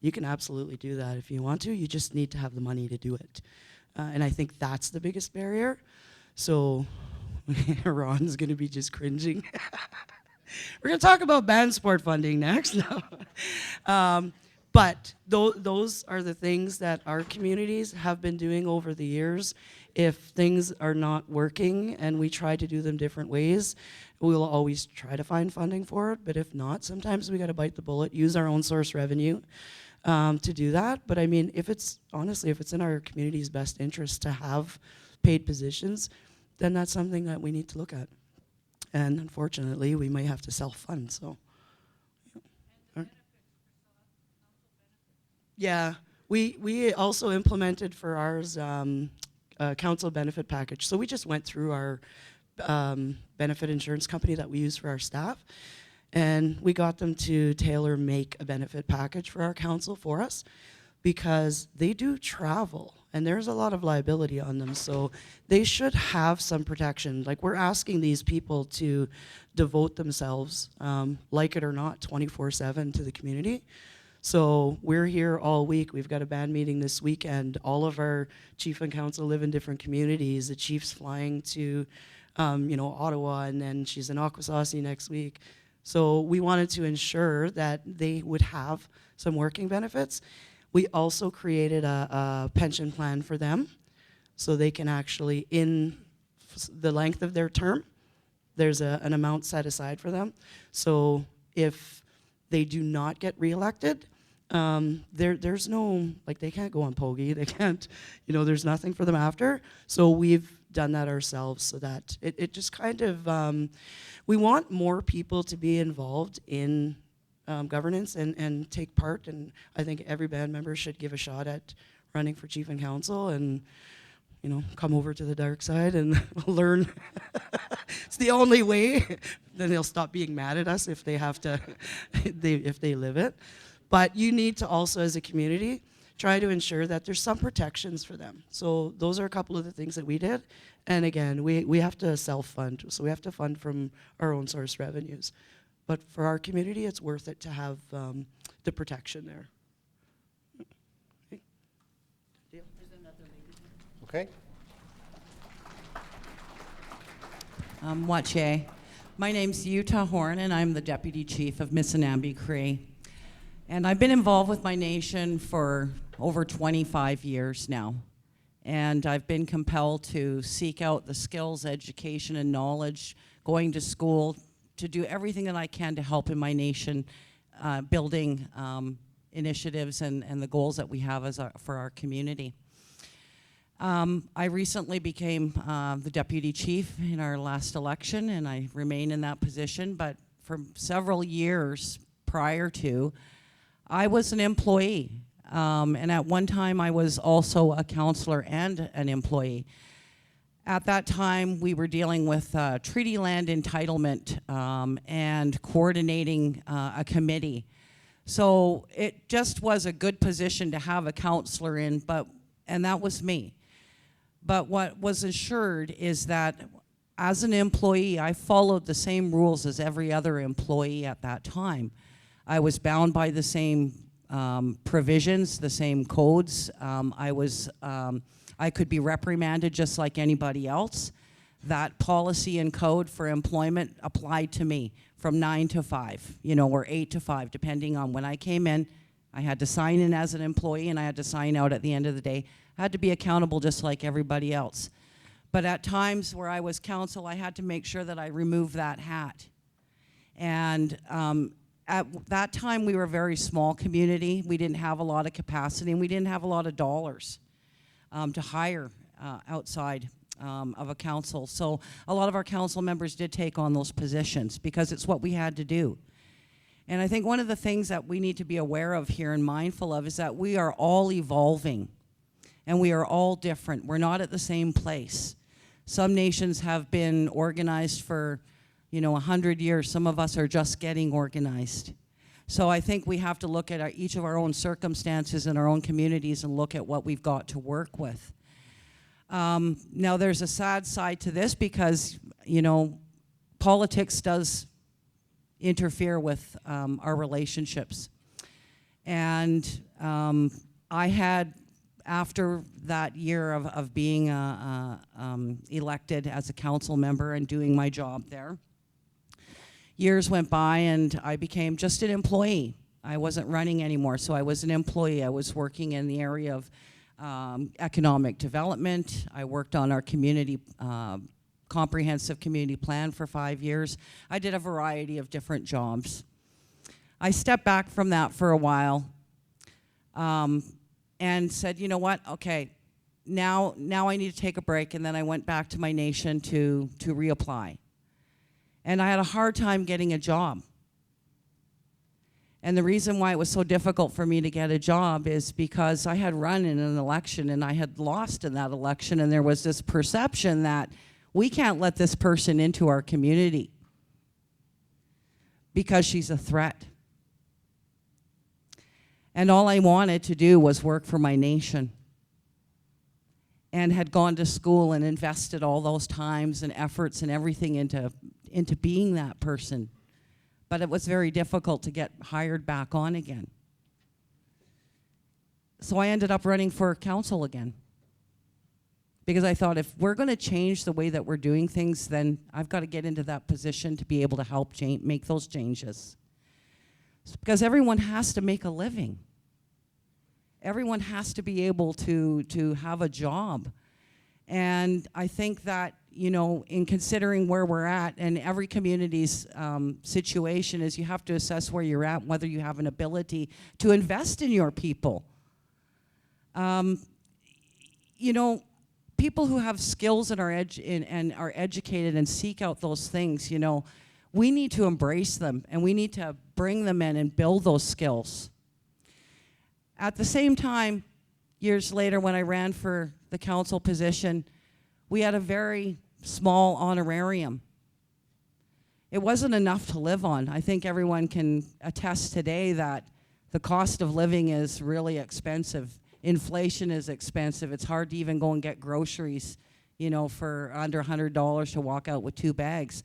you can absolutely do that if you want to. You just need to have the money to do it. And I think that's the biggest barrier. So Ron's going to be just cringing. We're going to talk about band sport funding next. But those are the things that our communities have been doing over the years. if things are not working and we try to do them different ways, we'll always try to find funding for it. But if not, sometimes we got to bite the bullet, use our own source revenue to do that. But I mean, if it's in our community's best interest to have paid positions, then that's something that we need to look at. And unfortunately, we may have to self-fund. So, yeah, we also implemented for ours council benefit package. So we just went through our benefit insurance company that we use for our staff, and we got them to tailor make a benefit package for our council for us, because they do travel and there's a lot of liability on them. So they should have some protection. Like, we're asking these people to devote themselves, like it or not, 24/7 to the community. So we're here all week. We've got a band meeting this weekend. All of our chief and council live in different communities. The chief's flying to, Ottawa, and then she's in Akwesasne next week. So we wanted to ensure that they would have some working benefits. We also created a pension plan for them, so they can actually, in the length of their term, there's an amount set aside for them. So if they do not get reelected, there's no, like, they can't go on Pogie, they can't, there's nothing for them after. So we've done that ourselves, so that it just kind of, we want more people to be involved in governance and take part, and I think every band member should give a shot at running for chief and council and, come over to the dark side and learn. It's the only way. Then they'll stop being mad at us if they have to, if they live it. But you need to also, as a community, try to ensure that there's some protections for them. So those are a couple of the things that we did. And again, we have to self-fund. So we have to fund from our own source revenues. But for our community, it's worth it to have the protection there. Okay. Wache. My name's Utah Horn, and I'm the Deputy Chief of Missinambi Cree. And I've been involved with my nation for over 25 years now. And I've been compelled to seek out the skills, education, and knowledge, going to school, to do everything that I can to help in my nation, building initiatives and the goals that we have for our community. I recently became the deputy chief in our last election, and I remain in that position, but for several years prior to, I was an employee. And at one time I was also a counselor and an employee. At that time, we were dealing with treaty land entitlement and coordinating a committee. So it just was a good position to have a counselor in, and that was me. But what was assured is that as an employee, I followed the same rules as every other employee at that time. I was bound by the same provisions, the same codes. I could be reprimanded just like anybody else. That policy and code for employment applied to me from 9 to 5, or 8 to 5, depending on when I came in. I had to sign in as an employee, and I had to sign out at the end of the day. I had to be accountable just like everybody else. But at times where I was counsel, I had to make sure that I removed that hat. And at that time, we were a very small community. We didn't have a lot of capacity, and we didn't have a lot of dollars to hire outside of a council. So a lot of our council members did take on those positions because it's what we had to do. And I think one of the things that we need to be aware of here and mindful of is that we are all evolving, and we are all different. We're not at the same place. Some nations have been organized for 100 years. Some of us are just getting organized. So I think we have to look at each of our own circumstances in our own communities and look at what we've got to work with. Now there's a sad side to this because, politics does interfere with our relationships. And I had, after that year of being elected as a council member and doing my job there, years went by and I became just an employee. I wasn't running anymore, so I was an employee. I was working in the area of economic development. I worked on our community comprehensive community plan for 5 years. I did a variety of different jobs. I stepped back from that for a while and said, you know what, okay, now I need to take a break, and then I went back to my nation to reapply. And I had a hard time getting a job. And the reason why it was so difficult for me to get a job is because I had run in an election and I had lost in that election, and there was this perception that we can't let this person into our community because she's a threat. And all I wanted to do was work for my nation, and had gone to school and invested all those times and efforts and everything into being that person. But it was very difficult to get hired back on again. So I ended up running for council again, because I thought, if we're going to change the way that we're doing things, then I've got to get into that position to be able to help make those changes. Because everyone has to make a living. Everyone has to be able to have a job. And I think that, you know, in considering where we're at, and every community's situation is, you have to assess where you're at, whether you have an ability to invest in your people. You know, people who have skills and are educated and seek out those things, you know, we need to embrace them, and we need to bring them in and build those skills. At the same time, years later, when I ran for the council position, we had a very small honorarium. It wasn't enough to live on. I think everyone can attest today that the cost of living is really expensive. Inflation is expensive. It's hard to even go and get groceries, you know, for under $100 to walk out with 2 bags.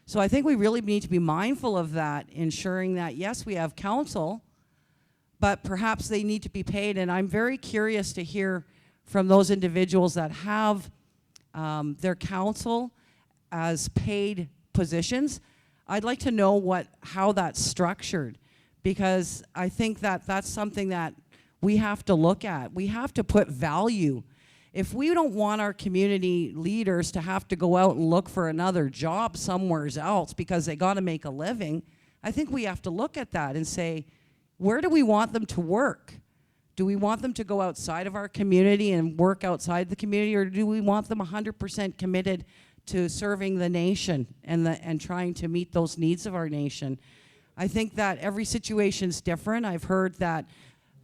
So I think we really need to be mindful of that, ensuring that, yes, we have council, but perhaps they need to be paid. And I'm very curious to hear from those individuals that have their council as paid positions. I'd like to know how that's structured, because I think that that's something that we have to look at. We have to put value. If we don't want our community leaders to have to go out and look for another job somewhere else because they got to make a living, I think we have to look at that and say, where do we want them to work? Do we want them to go outside of our community and work outside the community, or do we want them 100% committed to serving the nation and trying to meet those needs of our nation? I think that every situation's different. I've heard that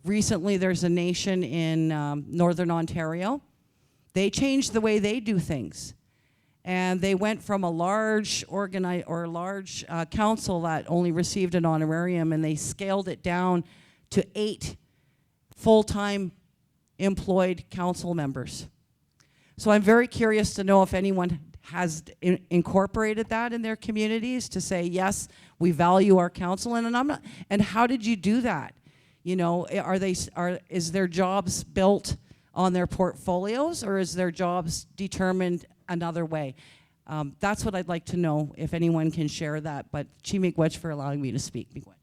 recently there's a nation in Northern Ontario. They changed the way they do things. And they went from a large council that only received an honorarium, and they scaled it down to 8 full-time employed council members. So I'm very curious to know if anyone has incorporated that in their communities to say, yes, we value our council, and how did you do that? You know, is their jobs built on their portfolios, or is their jobs determined another way? That's what I'd like to know, if anyone can share that. But Chi Miigwech for allowing me to speak. Miigwech.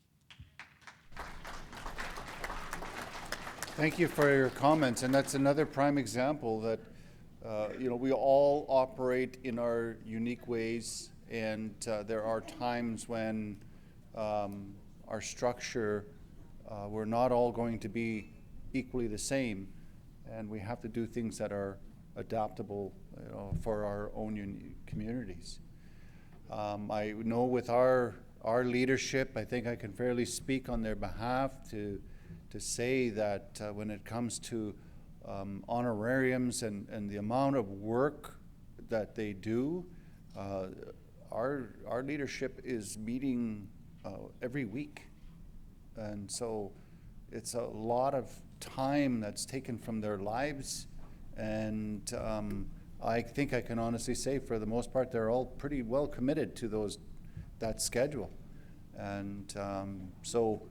Thank you for your comments, and that's another prime example that you know, we all operate in our unique ways, and there are times when our structure, we're not all going to be equally the same, and we have to do things that are adaptable, you know, for our own communities. I know with our leadership, I think I can fairly speak on their behalf to say that when it comes to honorariums and the amount of work that they do, our leadership is meeting every week. And so it's a lot of time that's taken from their lives, and I think I can honestly say, for the most part, they're all pretty well committed to that schedule. And so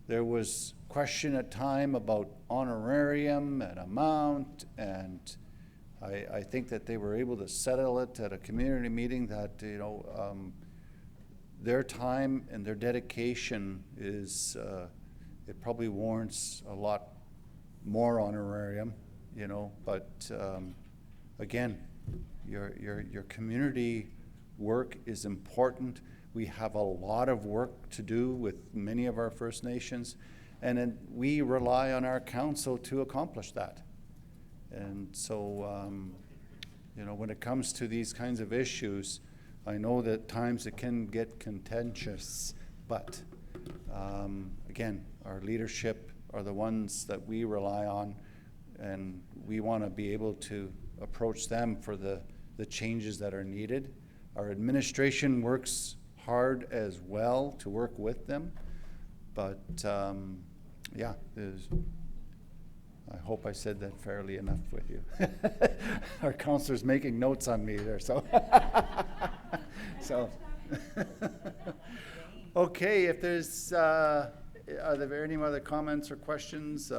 there was question at time about honorarium and amount, and I think that they were able to settle it at a community meeting that, you know, their time and their dedication is, it probably warrants a lot more honorarium, you know, but again, your community work is important. We have a lot of work to do with many of our First Nations, and then we rely on our council to accomplish that. And so, you know, when it comes to these kinds of issues, I know that at times it can get contentious, but again, our leadership are the ones that we rely on, and we want to be able to approach them for the changes that are needed. Our administration works hard as well to work with them, but yeah, I hope I said that fairly enough with you. Our counselor's making notes on me there, so. So. Okay, if there's, are there any other comments or questions?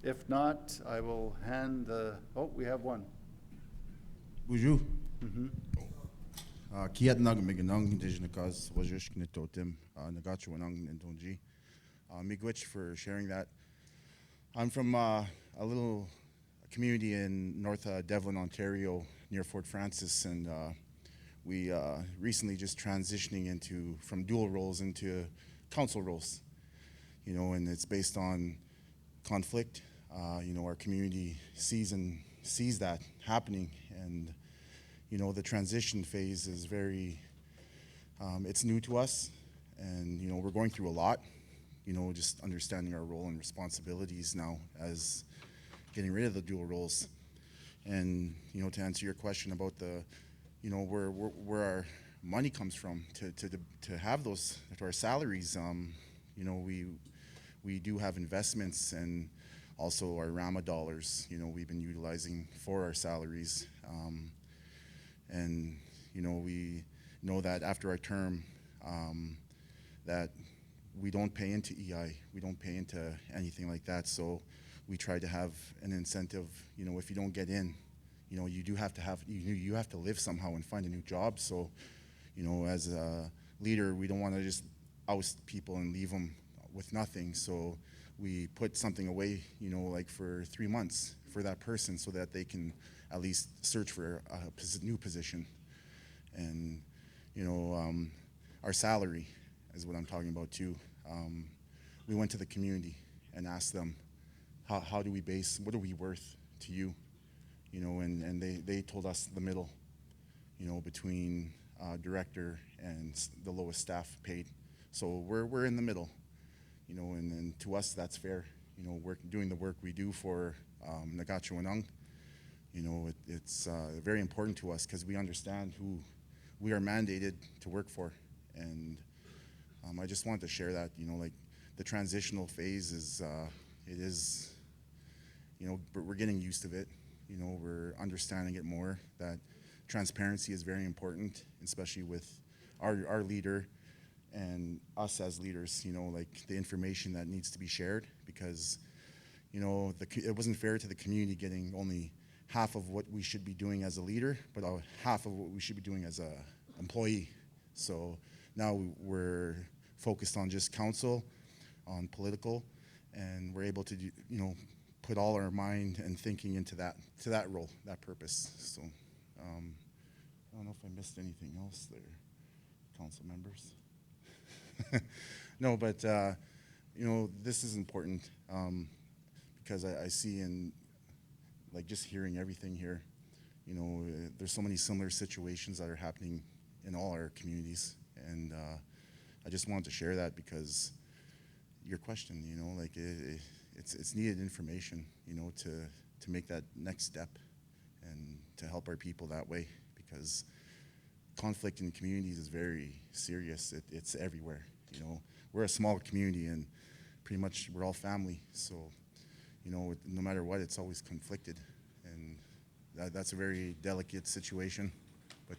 If not, I will hand the, oh, we have one. Bonjour. Kiat nag miganang indigenous cause wajish knitotim nagachuanang ntonji. Miigwech for sharing that. I'm from a little community in North Devon, Ontario, near Fort Francis, and we recently just transitioning from dual roles into council roles, you know, and it's based on conflict. You know, our community sees that happening, and you know, the transition phase is very, it's new to us, and you know, we're going through a lot, you know, just understanding our role and responsibilities now as getting rid of the dual roles. And you know, to answer your question about the, you know, where our money comes from to have those, to our salaries, you know, we do have investments, and also our Rama dollars, you know, we've been utilizing for our salaries. And, you know, we know that after our term, that we don't pay into EI, we don't pay into anything like that. So we try to have an incentive, you know, if you don't get in, you know, you have to live somehow and find a new job. So, you know, as a leader, we don't want to just oust people and leave them with nothing. So we put something away, you know, like for 3 months for that person, so that they can at least search for a new position. And, you know, our salary is what I'm talking about too. We went to the community and asked them, how do we base, what are we worth to you? You know, and they told us the middle, you know, between director and the lowest staff paid. So we're in the middle, you know, and to us that's fair. You know, we're doing the work we do for Nagachuanang. You know, it's very important to us because we understand who we are mandated to work for. And I just wanted to share that, you know, like the transitional phase is, it is, you know, we're getting used to it. You know, we're understanding it more, that transparency is very important, especially with our leader and us as leaders, you know, like the information that needs to be shared, because, you know, it wasn't fair to the community getting only half of what we should be doing as a leader, but half of what we should be doing as a employee. So now we're focused on just council, on political, and we're able to do, you know, put all our mind and thinking into that role, that purpose. So I don't know if I missed anything else there, council members. No, but you know, this is important because I see in, like, just hearing everything here, you know, there's so many similar situations that are happening in all our communities, and I just wanted to share that because your question, you know, like it's needed information, you know, to make that next step and to help our people that way, because conflict in communities is very serious. It's everywhere, you know. We're a small community and pretty much we're all family, so, you know, no matter what, it's always conflicted, and that's a very delicate situation. But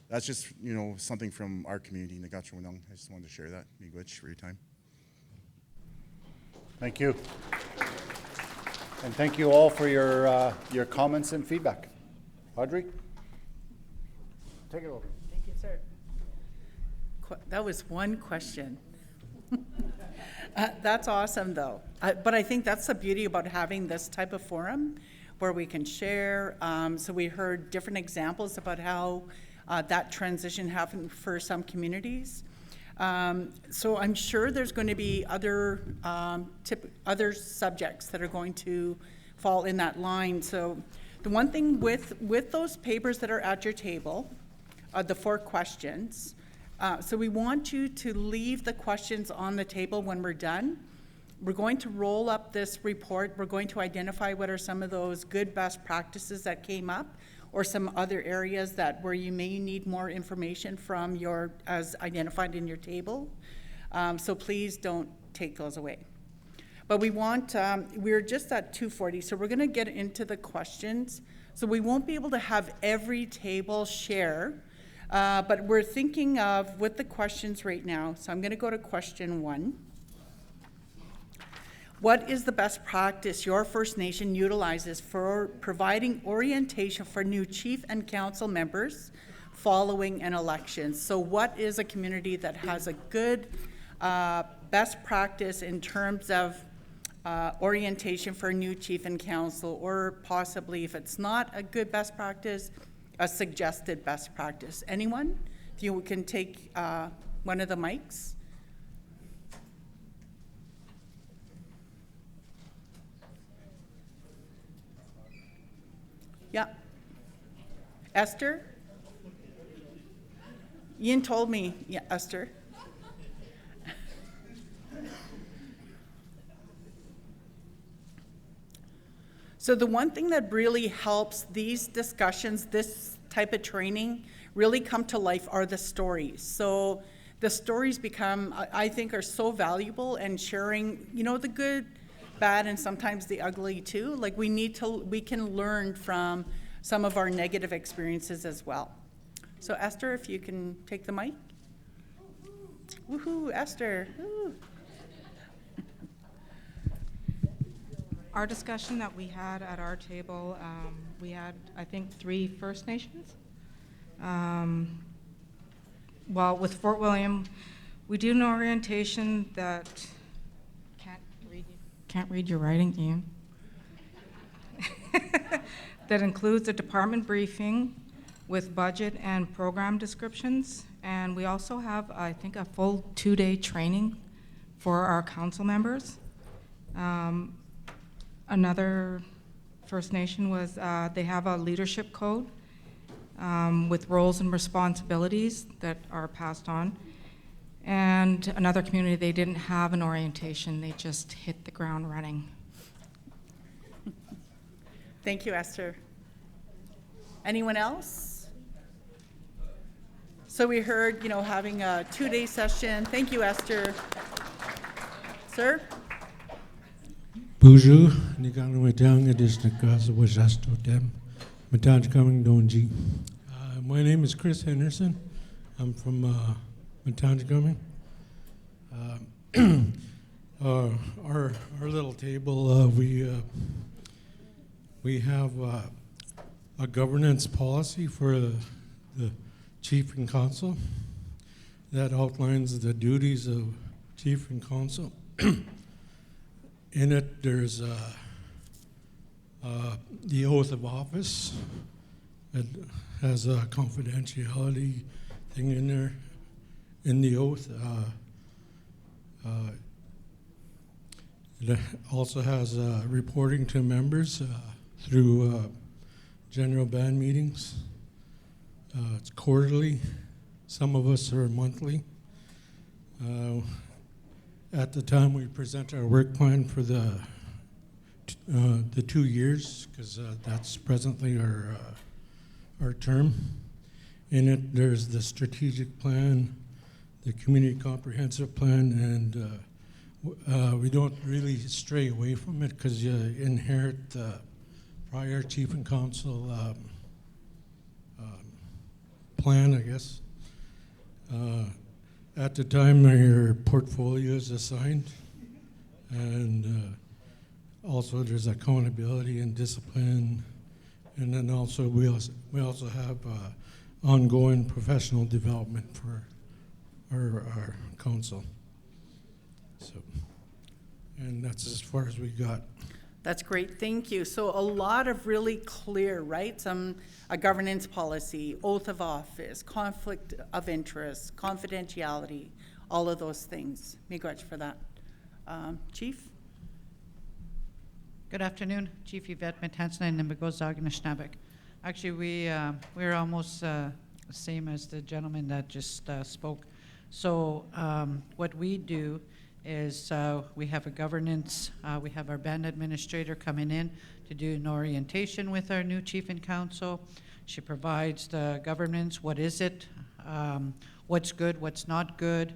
that's just, you know, something from our community, Nagachuanang. I just wanted to share that. Miigwech for your time. Thank you. And thank you all for your comments and feedback. Audrey? Take it over. Thank you, sir. That was one question. That's awesome, though. But I think that's the beauty about having this type of forum where we can share. So we heard different examples about how that transition happened for some communities. So I'm sure there's going to be other subjects that are going to fall in that line. So the one thing with those papers that are at your table, the 4 questions, so we want you to leave the questions on the table when we're done. We're going to roll up this report. We're going to identify what are some of those good best practices that came up, or some other areas that where you may need more information from as identified in your table. So please don't take those away. But we're just at 2:40, so we're gonna get into the questions. So we won't be able to have every table share, but we're thinking of with the questions right now. So I'm gonna go to question 1. What is the best practice your First Nation utilizes for providing orientation for new chief and council members following an election? So what is a community that has a good best practice in terms of orientation for a new chief and council, or possibly, if it's not a good best practice, a suggested best practice? Anyone? If you can take one of the mics. Yeah. Esther? Ian told me. Yeah, Esther. So the one thing that really helps these discussions, this type of training, really come to life are the stories. So the stories become, I think, are so valuable, and sharing, the good, bad, and sometimes the ugly too. Like we can learn from some of our negative experiences as well. So Esther, if you can take the mic. Woohoo, Esther. Woo. Our discussion that we had at our table, we had, I think, 3 First Nations. Well, with Fort William, we do an orientation that can't read your writing, Ian. That includes a department briefing with budget and program descriptions. And we also have, I think, a full 2-day training for our council members. Another First Nation was, they have a leadership code with roles and responsibilities that are passed on. And another community, they didn't have an orientation, they just hit the ground running. Thank you, Esther. Anyone else? So we heard, having a 2-day session. Thank you, Esther. Sir? Bonjour, Nigano Matanga District Gaza Wajasto Dem, Mataj Coming Donji. My name is Chris Henderson. I'm from Mataj Coming. Our little table, we have a governance policy for the chief and council that outlines the duties of chief and council. In it, there's the oath of office. It has a confidentiality thing in there. In the oath, it also has reporting to members through general band meetings. It's quarterly. Some of us are monthly. At the time, we present our work plan for the 2 years, because that's presently our term. In it, there's the strategic plan, the community comprehensive plan, and we don't really stray away from it because you inherit the prior chief and council plan, I guess. At the time, your portfolio is assigned, and also there's accountability and discipline, and then also we also have ongoing professional development for our council. So, and and that's as far as we got. That's great, thank you. So a lot of really clear, right? A governance policy, oath of office, conflict of interest, confidentiality, all of those things. Miigwech for that. Chief? Good afternoon, Chief Yvette Metansna and Nimbagozagnishnabek. Actually, we're almost the same as the gentleman that just spoke. So what we do is we have a governance, we have our band administrator coming in to do an orientation with our new chief and council. She provides the governance, what is it, what's good, what's not good.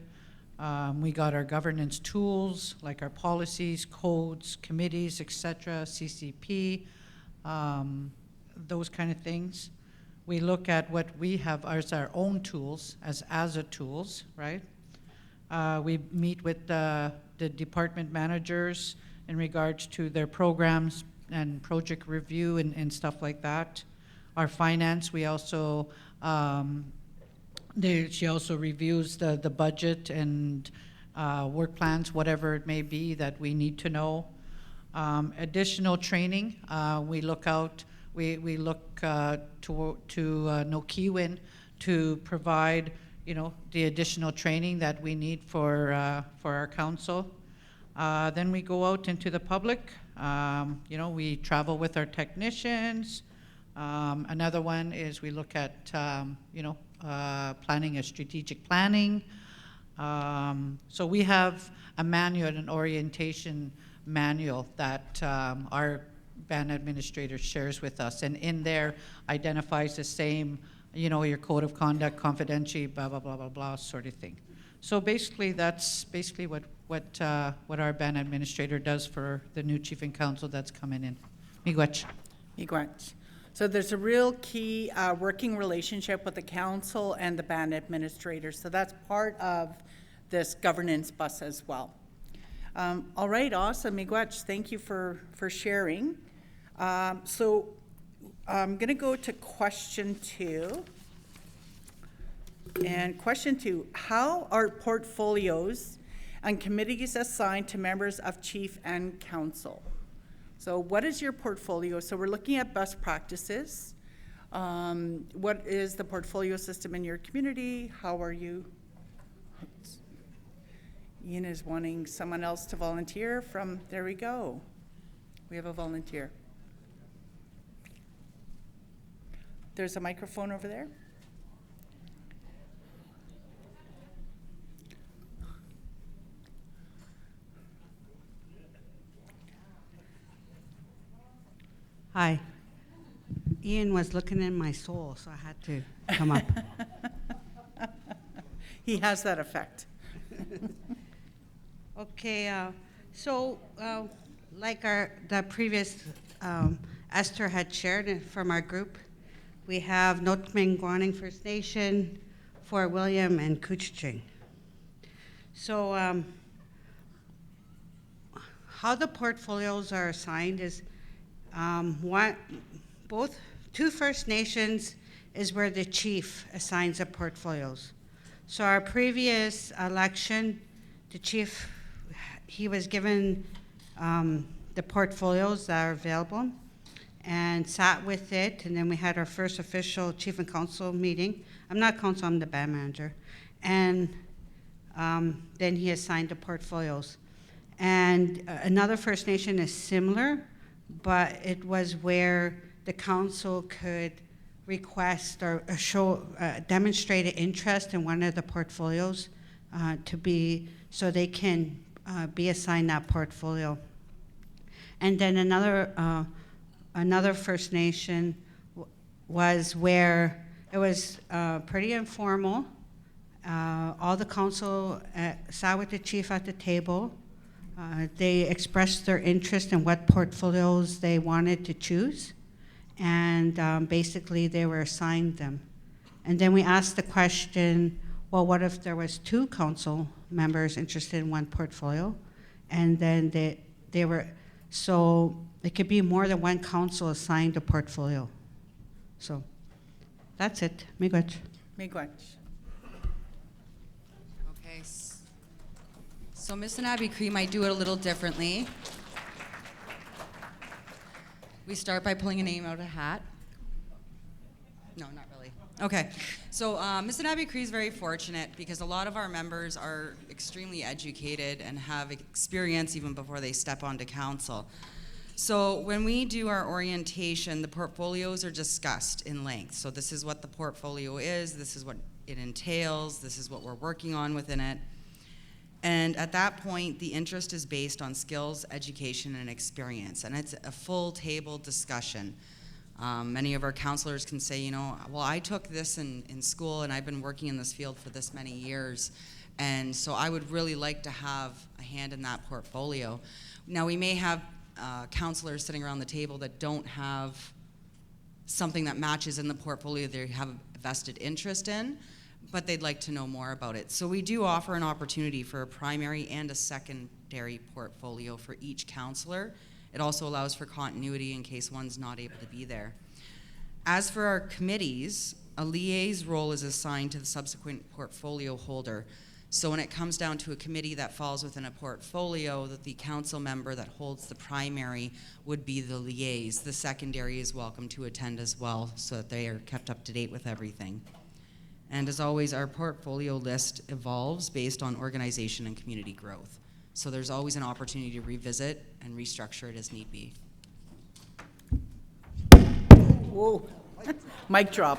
We got our governance tools, like our policies, codes, committees, etc., CCP, those kind of things. We look at what we have as our own tools, as ASA tools, right? We meet with the department managers in regards to their programs and project review and stuff like that. Our finance, we also, she also reviews the budget and work plans, whatever it may be that we need to know. Additional training, we look out, we look to Nokiwin to provide, you know, the additional training that we need for our council. Then we go out into the public. You know, we travel with our technicians. Another one is we look at, you know, planning, a strategic planning. So we have a manual, an orientation manual that our band administrator shares with us, and in there identifies the same, you know, your code of conduct, confidentiality, blah, blah, blah, blah, blah, sort of thing. So basically, that's basically what our band administrator does for the new chief and council that's coming in. Miigwech. Miigwech. So there's a real key working relationship with the council and the band administrator. So that's part of this governance bus as well. All right, awesome, Miigwech. Thank you for sharing. So I'm going to go to question 2. And question 2, how are portfolios and committees assigned to members of chief and council? So what is your portfolio? So we're looking at best practices. What is the portfolio system in your community? How are you? Ian is wanting someone else to volunteer from, there we go. We have a volunteer. There's a microphone over there. Hi. Ian was looking in my soul, so I had to come up. He has that effect. Okay, so like the previous Esther had shared from our group, we have Notmengwaning First Nation, Fort William, and Couchiching. So how the portfolios are assigned is two First Nations is where the chief assigns the portfolios. So our previous election, the chief, he was given the portfolios that are available and sat with it, and then we had our first official chief and council meeting. I'm not council, I'm the band manager. And then he assigned the portfolios. And another First Nation is similar, but it was where the council could request or show, demonstrate an interest in one of the portfolios to be, so they can be assigned that portfolio. And then another First Nation was where it was pretty informal. All the council sat with the chief at the table. They expressed their interest in what portfolios they wanted to choose, and basically they were assigned them. And then we asked the question, well, what if there was 2 council members interested in one portfolio? And then they were, so it could be more than one council assigned a portfolio. So that's it. Miigwech. Miigwech. Okay. So Miss Abby Cree might do it a little differently. We start by pulling a name out of a hat. No, not really. Okay, so Miss Abby Cree is very fortunate because a lot of our members are extremely educated and have experience even before they step onto council. So when we do our orientation, the portfolios are discussed in length. So this is what the portfolio is, this is what it entails, this is what we're working on within it. And at that point, the interest is based on skills, education, and experience. And it's a full table discussion. Many of our counselors can say, you know, well, I took this in school and I've been working in this field for this many years. And so I would really like to have a hand in that portfolio. Now, we may have counselors sitting around the table that don't have something that matches in the portfolio they have a vested interest in, but they'd like to know more about it. So we do offer an opportunity for a primary and a secondary portfolio for each counselor. It also allows for continuity in case one's not able to be there. As for our committees, a liaise role is assigned to the subsequent portfolio holder. So when it comes down to a committee that falls within a portfolio, that the council member that holds the primary would be the liaise. The secondary is welcome to attend as well so that they are kept up to date with everything. And as always, our portfolio list evolves based on organization and community growth. So there's always an opportunity to revisit and restructure it as need be. Whoa, mic drop.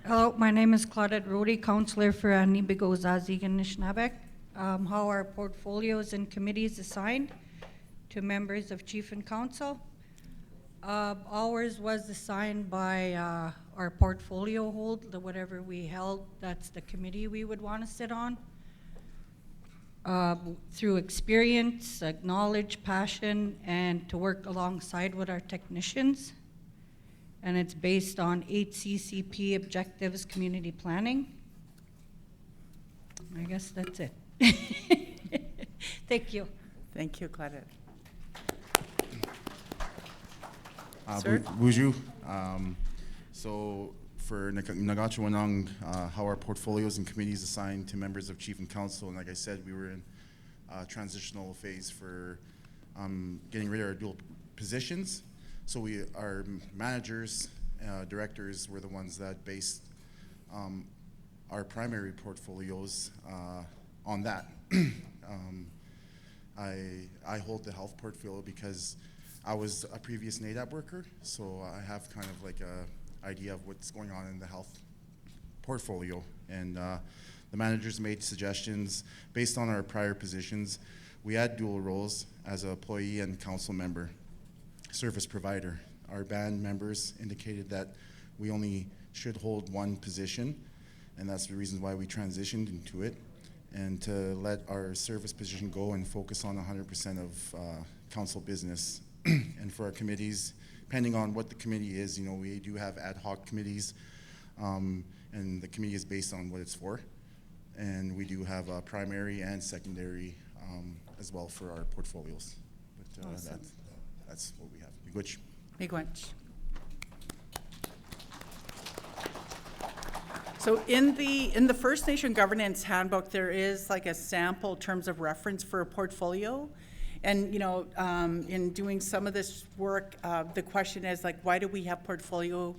Hello, my name is Claudette Rody, counselor for Nibigo, Zazig, and Nishnabek. How are portfolios and committees assigned to members of chief and council? Ours was assigned by our portfolio hold, whatever we held, that's the committee we would want to sit on. Through experience, knowledge, passion, and to work alongside with our technicians. And it's based on 8 CCP objectives, community planning. I guess that's it. Thank you. Thank you, Claudette. Buju. So for Nagachawanang, how our portfolios and committees assigned to members of chief and council, and like I said, we were in a transitional phase for getting rid of our dual positions. So our managers, directors were the ones that based our primary portfolios on that. I hold the health portfolio because I was a previous NADAP worker, so I have kind of like a idea of what's going on in the health portfolio. And the managers made suggestions based on our prior positions. We had dual roles as an employee and council member, service provider. Our band members indicated that we only should hold one position, and that's the reason why we transitioned into it, and to let our service position go and focus on 100% of council business. And for our committees, depending on what the committee is, you know, we do have ad hoc committees, and the committee is based on what it's for. And we do have primary and secondary as well for our portfolios. But Awesome. That's what we have. Miigwech. Miigwech. So in the First Nation Governance Handbook, there is like a sample terms of reference for a portfolio. And, you know, in doing some of this work, the question is like, why do we have portfolio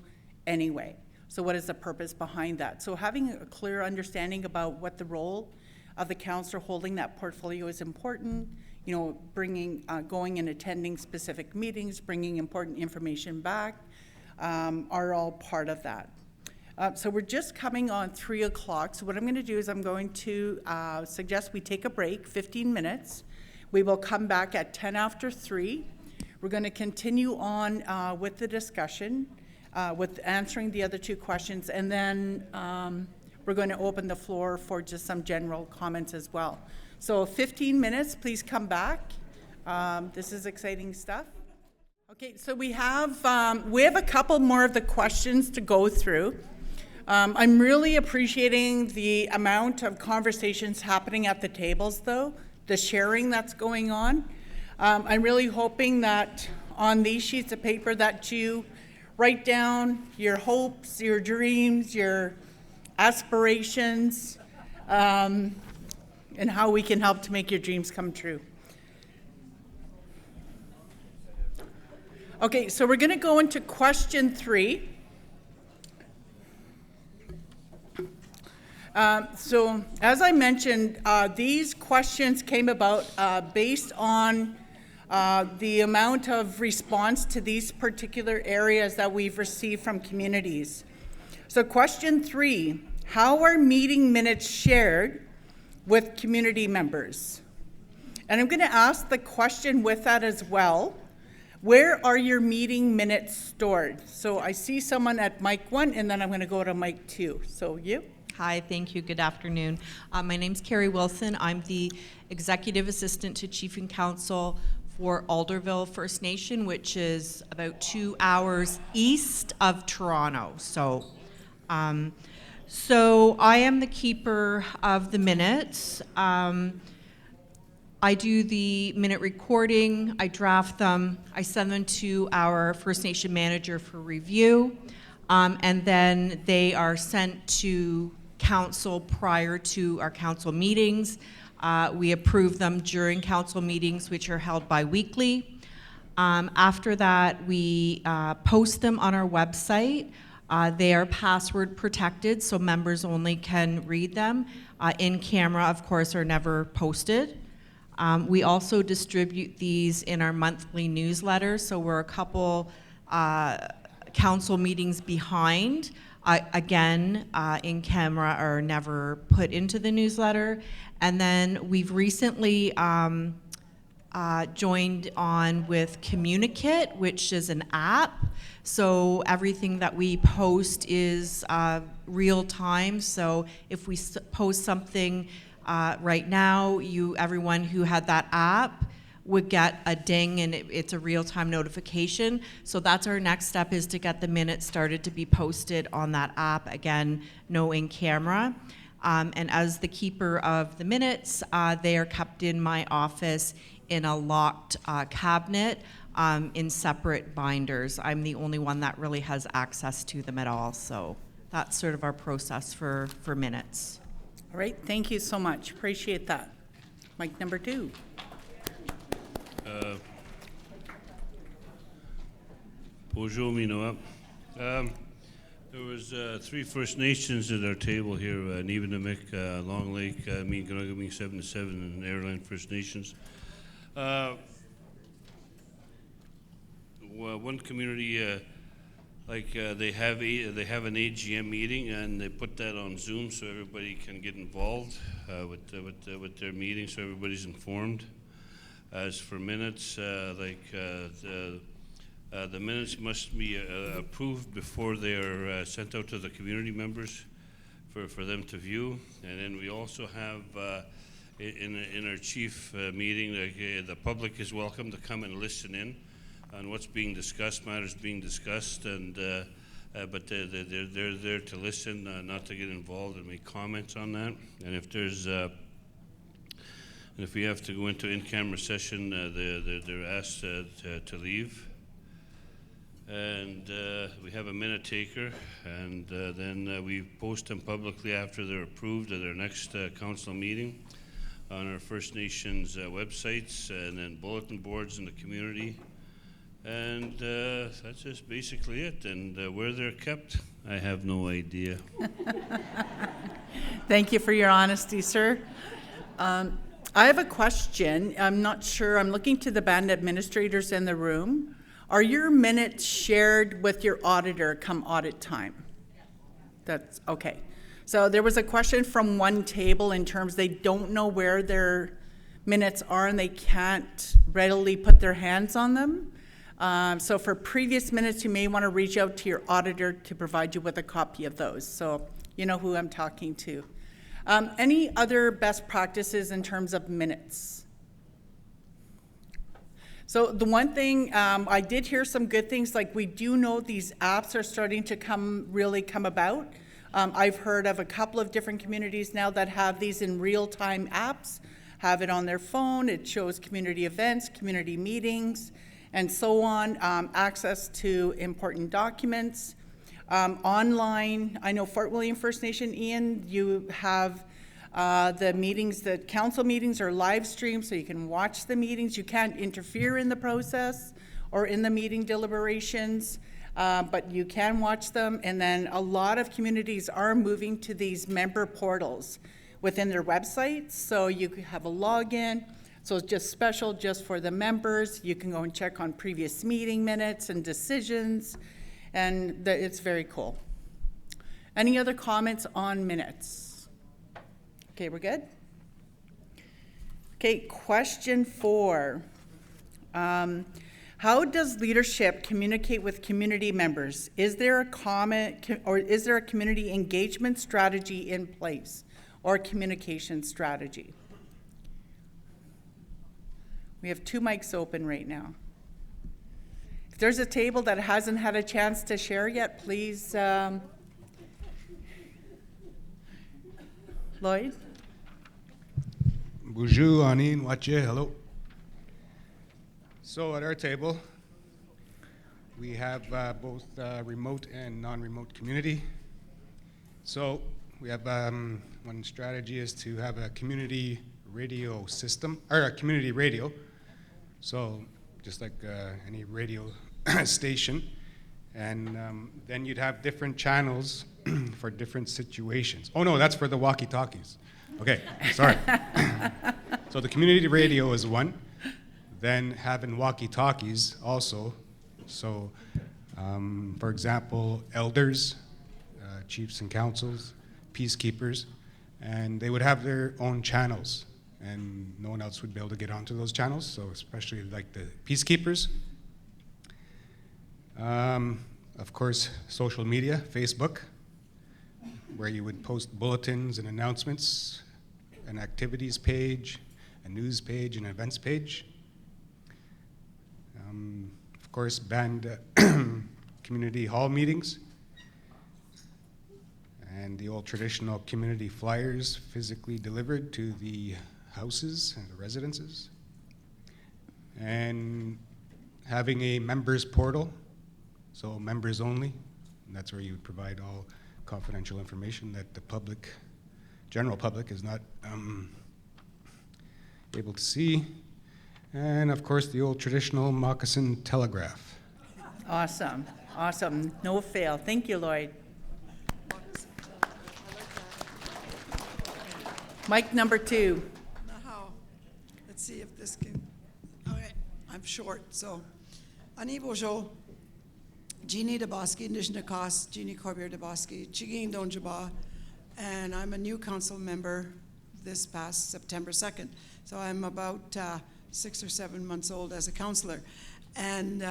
anyway? So what is the purpose behind that? So having a clear understanding about what the role of the counselor holding that portfolio is important, you know, going and attending specific meetings, bringing important information back, are all part of that. So we're just coming on 3 o'clock. So what I'm going to do is I'm going to suggest we take a break, 15 minutes. We will come back at 10 after 3. We're going to continue on with the discussion, with answering the other 2 questions, and then we're going to open the floor for just some general comments as well. So 15 minutes, please come back. This is exciting stuff. Okay, so we have a couple more of the questions to go through. I'm really appreciating the amount of conversations happening at the tables, though, the sharing that's going on. I'm really hoping that on these sheets of paper that you write down your hopes, your dreams, your aspirations, and how we can help to make your dreams come true. Okay, so we're going to go into question 3. So as I mentioned, these questions came about based on the amount of response to these particular areas that we've received from communities. So question 3, how are meeting minutes shared with community members? And I'm going to ask the question with that as well. Where are your meeting minutes stored? So I see someone at mic 1, and then I'm going to go to mic 2. So you? Hi, thank you. Good afternoon. My name's Carrie Wilson. I'm the Executive Assistant to Chief and Council for Alderville First Nation, which is about 2 hours east of Toronto. So I am the keeper of the minutes. I do the minute recording, I draft them, I send them to our First Nation manager for review, and then they are sent to council prior to our council meetings. We approve them during council meetings, which are held bi-weekly. After that, we post them on our website. They are password protected, so members only can read them. In camera, of course, are never posted. We also distribute these in our monthly newsletter, so we're a couple council meetings behind. Again, in camera are never put into the newsletter. And then we've recently joined on with Communicate, which is an app. So everything that we post is real time. So if we post something right now, everyone who had that app would get a ding, and it's a real-time notification. So that's our next step, is to get the minutes started to be posted on that app. Again, no in camera. And as the keeper of the minutes, they are kept in my office in a locked cabinet in separate binders. I'm the only one that really has access to them at all. So that's sort of our process for minutes. All right, thank you so much. Appreciate that. Mic number 2. Bonjour, Minoa. There was 3 First Nations at our table here, Nibenamik, Long Lake, Mi'kmaq, 7 to 7, and Airline First Nations. One community, they have an AGM meeting, and they put that on Zoom so everybody can get involved with their meeting, so everybody's informed. As for minutes, the minutes must be approved before they are sent out to the community members for them to view. And then we also have in our chief meeting, the public is welcome to come and listen in on what's being discussed, matters being discussed, and but they're there to listen, not to get involved and make comments on that. And if there's if we have to go into in-camera session, they're asked to leave. And we have a minute taker, and then we post them publicly after they're approved at our next council meeting on our First Nations websites, and then bulletin boards in the community. And that's just basically it. And where they're kept, I have no idea. Thank you for your honesty, sir. I have a question. I'm not sure. I'm looking to the band administrators in the room. Are your minutes shared with your auditor come audit time? That's okay. So there was a question from one table in terms they don't know where their minutes are and they can't readily put their hands on them. So for previous minutes, you may want to reach out to your auditor to provide you with a copy of those. So you know who I'm talking to. Any other best practices in terms of minutes? So the one thing, I did hear some good things, like we do know these apps are starting to really come about. I've heard of a couple of different communities now that have these in real-time apps, have it on their phone. It shows community events, community meetings, and so on, access to important documents. Online, I know Fort William First Nation, Ian, you have the meetings, the council meetings are live streamed, so you can watch the meetings. You can't interfere in the process or in the meeting deliberations, but you can watch them. And then a lot of communities are moving to these member portals within their websites, so you can have a login. So it's just special just for the members. You can go and check on previous meeting minutes and decisions, and it's very cool. Any other comments on minutes? Okay, we're good? Okay, question 4. How does leadership communicate with community members? Is there a community engagement strategy in place or communication strategy? We have 2 mics open right now. If there's a table that hasn't had a chance to share yet, please, Lloyd? Bonjour, Anine, Wache, hello. So at our table, we have both remote and non-remote community. So we have one strategy is to have a community radio system, or a community radio. So just like any radio station. And then you'd have different channels for different situations. Oh no, that's for the walkie-talkies. Okay, sorry. So the community radio is one. Then having walkie-talkies also. So, for example, elders, chiefs and councils, peacekeepers, and they would have their own channels, and no one else would be able to get onto those channels, so especially like the peacekeepers. Of course, social media, Facebook, where you would post bulletins and announcements, an activities page, a news page, an events page. Of course, banned community hall meetings, and the old traditional community flyers physically delivered to the houses and the residences, and having a members portal, so members only, and that's where you would provide all confidential information that the public, general public, is not able to see. And of course, the old traditional moccasin telegraph. Awesome, awesome. No fail. Thank you, Lloyd. Mic number 2. Now, let's see if this can. Okay, I'm short, so. Ani Bojo, Jeannie Dabaski, Nishnakas, Jeannie Corbier Dabaski, Chigin Donjaba, and I'm a new council member this past September 2nd. So I'm about 6 or 7 months old as a councillor. And,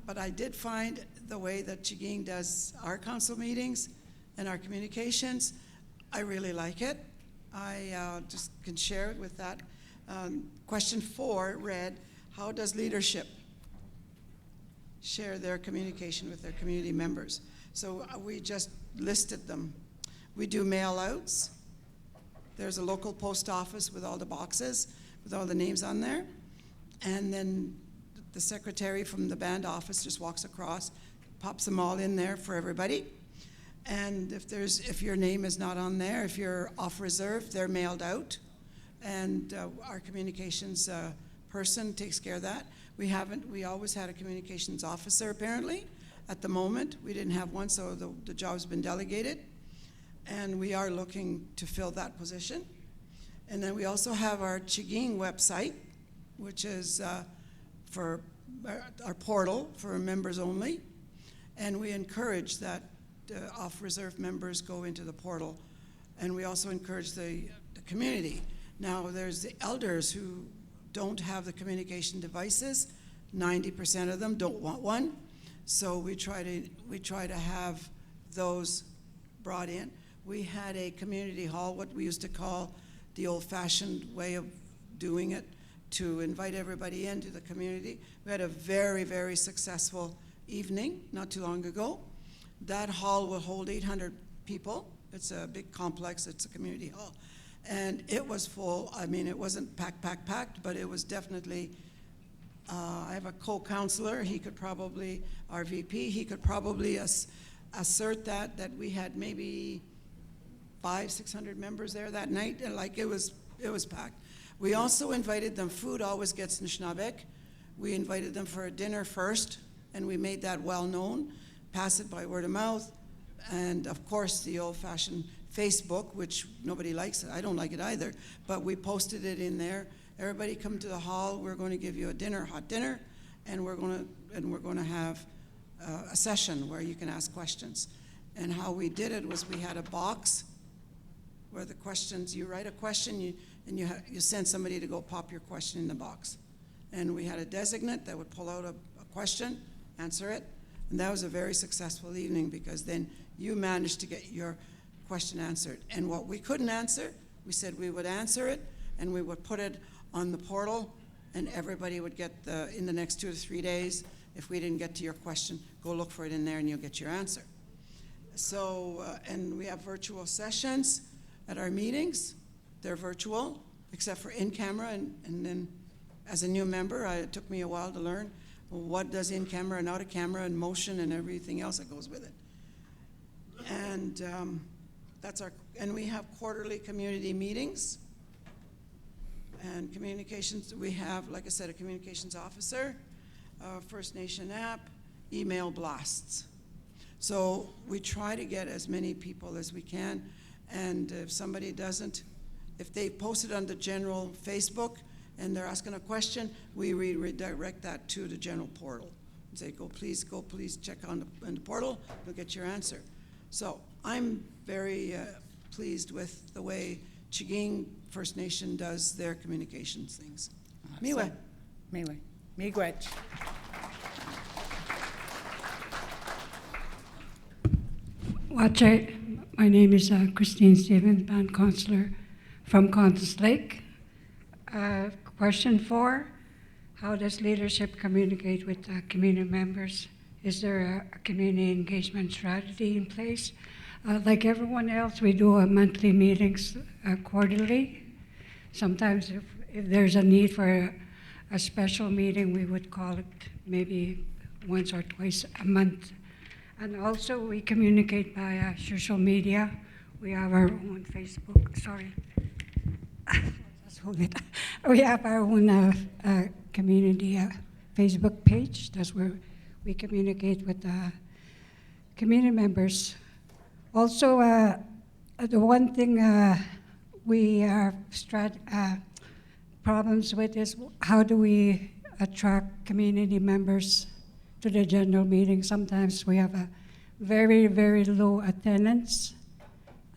but I did find the way that Chiging does our council meetings and our communications, I really like it. I just can share it with that. Question 4 read, how does leadership share their communication with their community members? So we just listed them. We do mail outs. There's a local post office with all the boxes, with all the names on there. And then the secretary from the band office just walks across, pops them all in there for everybody. And if your name is not on there, if you're off reserve, they're mailed out. And our communications person takes care of that. We always had a communications officer apparently. At the moment, we didn't have one, so the job's been delegated. And we are looking to fill that position. And then we also have our Chiging website, which is for our portal for members only. And we encourage that off-reserve members go into the portal. And we also encourage the community. Now, there's the elders who don't have the communication devices. 90% of them don't want one. So we try to have those brought in. We had a community hall, what we used to call the old-fashioned way of doing it, to invite everybody into the community. We had a very, very successful evening not too long ago. That hall will hold 800 people. It's a big complex, it's a community hall. And it was full. I mean, it wasn't packed, but it was definitely I have a co-counselor, he could probably, our VP, he could probably assert that we had maybe 500-600 members there that night, and like it was packed. We also invited them, food always gets Nishnabek. We invited them for a dinner first, and we made that well known, pass it by word of mouth, and of course the old-fashioned Facebook, which nobody likes it, I don't like it either, but we posted it in there. Everybody come to the hall, we're going to give you a dinner, hot dinner, and we're going to have a session where you can ask questions. And how we did it was we had a box where the questions, you write a question, and you send somebody to go pop your question in the box. And we had a designate that would pull out a question, answer it, and that was a very successful evening because then you managed to get your question answered. And what we couldn't answer, we said we would answer it, and we would put it on the portal, and everybody would get in the next 2 to 3 days, if we didn't get to your question, go look for it in there and you'll get your answer. So, and we have virtual sessions at our meetings. They're virtual, except for in camera, and then as a new member, it took me a while to learn what does in camera and out of camera and motion and everything else that goes with it. And and we have quarterly community meetings. And communications, we have, like I said, a communications officer, First Nation app, email blasts. So we try to get as many people as we can. And if somebody doesn't, if they post it on the general Facebook and they're asking a question, we redirect that to the general portal. And say, go please check on the portal, you'll get your answer. So I'm very pleased with the way Chaging First Nation does their communications things. Miwe. Miwe. Miigwech. Wache, my name is Christine Stevens, band counselor from Constance Lake. Question 4, how does leadership communicate with community members? Is there a community engagement strategy in place? Like everyone else, we do monthly meetings quarterly. Sometimes if there's a need for a special meeting, we would call it maybe once or twice a month. And also we communicate by social media. We have our own Facebook, sorry. Just hold it. We have our own community Facebook page. That's where we communicate with community members. Also, the one thing we have problems with is how do we attract community members to the general meeting. Sometimes we have a very, very low attendance,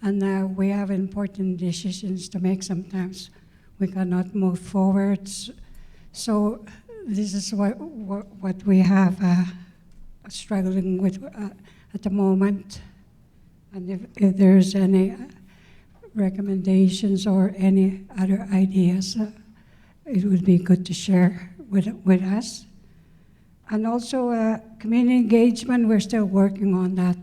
and we have important decisions to make. Sometimes we cannot move forward. So this is what we have struggling with at the moment. And if there's any recommendations or any other ideas, it would be good to share with us. And also community engagement, we're still working on that.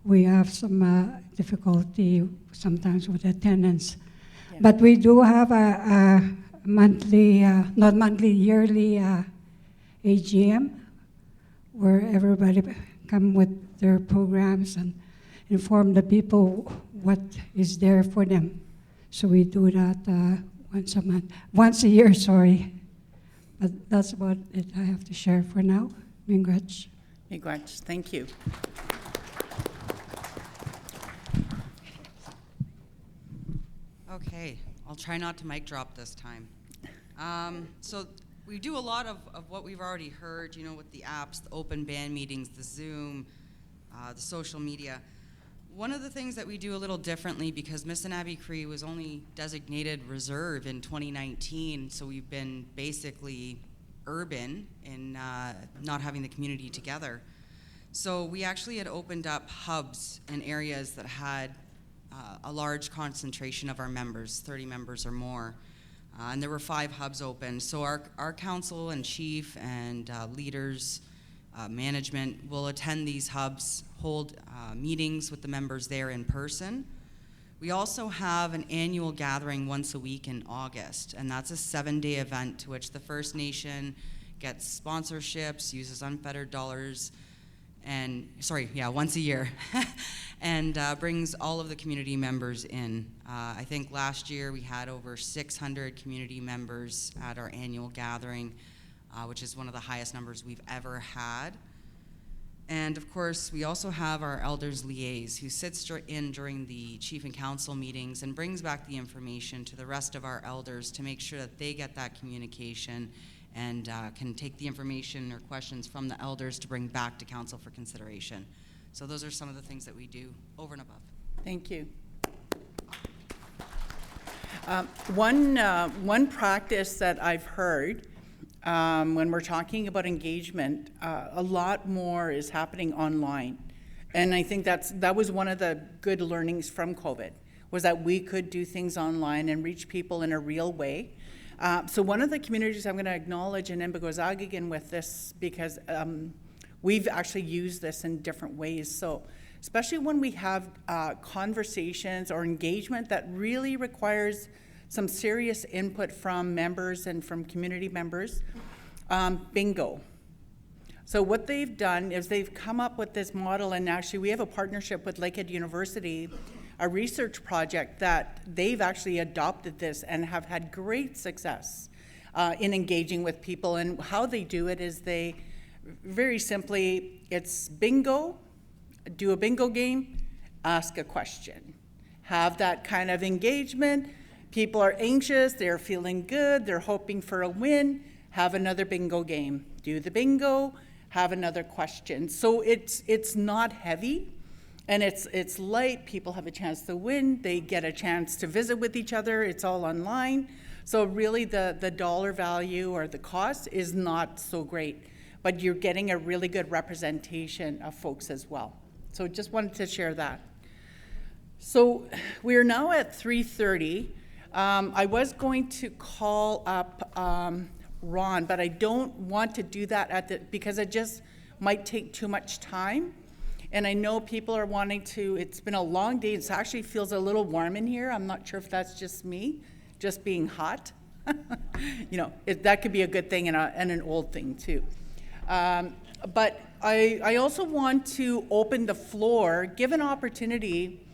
We have some difficulty sometimes with attendance. Yeah. But we do have a monthly, not monthly, yearly AGM where everybody come with their programs and inform the people what is there for them. So we do that once a year, sorry. But that's about it I have to share for now. Miigwech. Miigwech, thank you. Okay, I'll try not to mic drop this time. So we do a lot of what we've already heard, you know, with the apps, the open band meetings, the Zoom, the social media. One of the things that we do a little differently, because Missinabie Cree was only designated reserve in 2019, so we've been basically urban in not having the community together. So we actually had opened up hubs in areas that had a large concentration of our members, 30 members or more. And there were 5 hubs open. So our council and chief and leaders, management will attend these hubs, hold meetings with the members there in person. We also have an annual gathering once a week in August, and that's a 7-day event to which the First Nation gets sponsorships, uses unfettered dollars, and, once a year, and brings all of the community members in. I think last year we had over 600 community members at our annual gathering, which is one of the highest numbers we've ever had. And of course, we also have our elders liaise, who sits in during the chief and council meetings and brings back the information to the rest of our elders to make sure that they get that communication and can take the information or questions from the elders to bring back to council for consideration. So those are some of the things that we do over and above. Thank you. One practice that I've heard when we're talking about engagement, a lot more is happening online. And I think that was one of the good learnings from COVID, was that we could do things online and reach people in a real way. So one of the communities I'm going to acknowledge in Embagosagagan with this, because we've actually used this in different ways. So especially when we have conversations or engagement that really requires some serious input from members and from community members, bingo. So what they've done is they've come up with this model, and actually we have a partnership with Lakehead University, a research project that they've actually adopted this and have had great success in engaging with people. And how they do it is they, very simply, it's bingo, do a bingo game, ask a question. Have that kind of engagement. People are anxious, they're feeling good, they're hoping for a win, have another bingo game. Do the bingo, have another question. So it's not heavy, and it's light. People have a chance to win, they get a chance to visit with each other, it's all online. So really the dollar value or the cost is not so great, but you're getting a really good representation of folks as well. So just wanted to share that. So we are now at 3:30. I was going to call up Ron, but I don't want to do that because it just might take too much time. And I know people are wanting to, it's been a long day. It actually feels a little warm in here. I'm not sure if that's just me, just being hot. That could be a good thing and an old thing too. But I also want to open the floor, give an opportunity.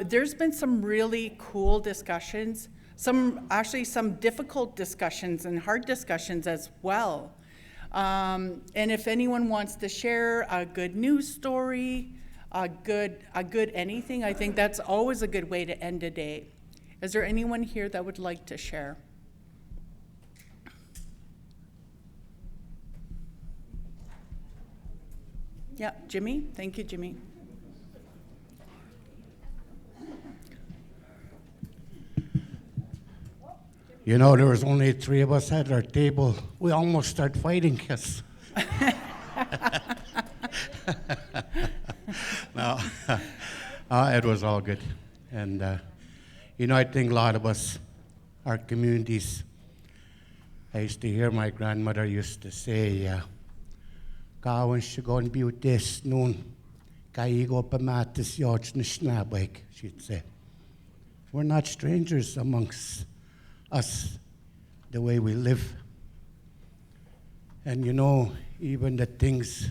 There's been some really cool discussions, some difficult discussions and hard discussions as well. And if anyone wants to share a good news story, a good anything, I think that's always a good way to end a day. Is there anyone here that would like to share? Yeah, Jimmy. Thank you, Jimmy. You know, there was only 3 of us at our table. We almost started fighting, yes. No, it was all good. And, I think a lot of us, our communities, I used to hear my grandmother used to say, Kawan sigon biutes noon, kaigo pamatis yoch nishnabek, she'd say. We're not strangers amongst us, the way we live. And even the things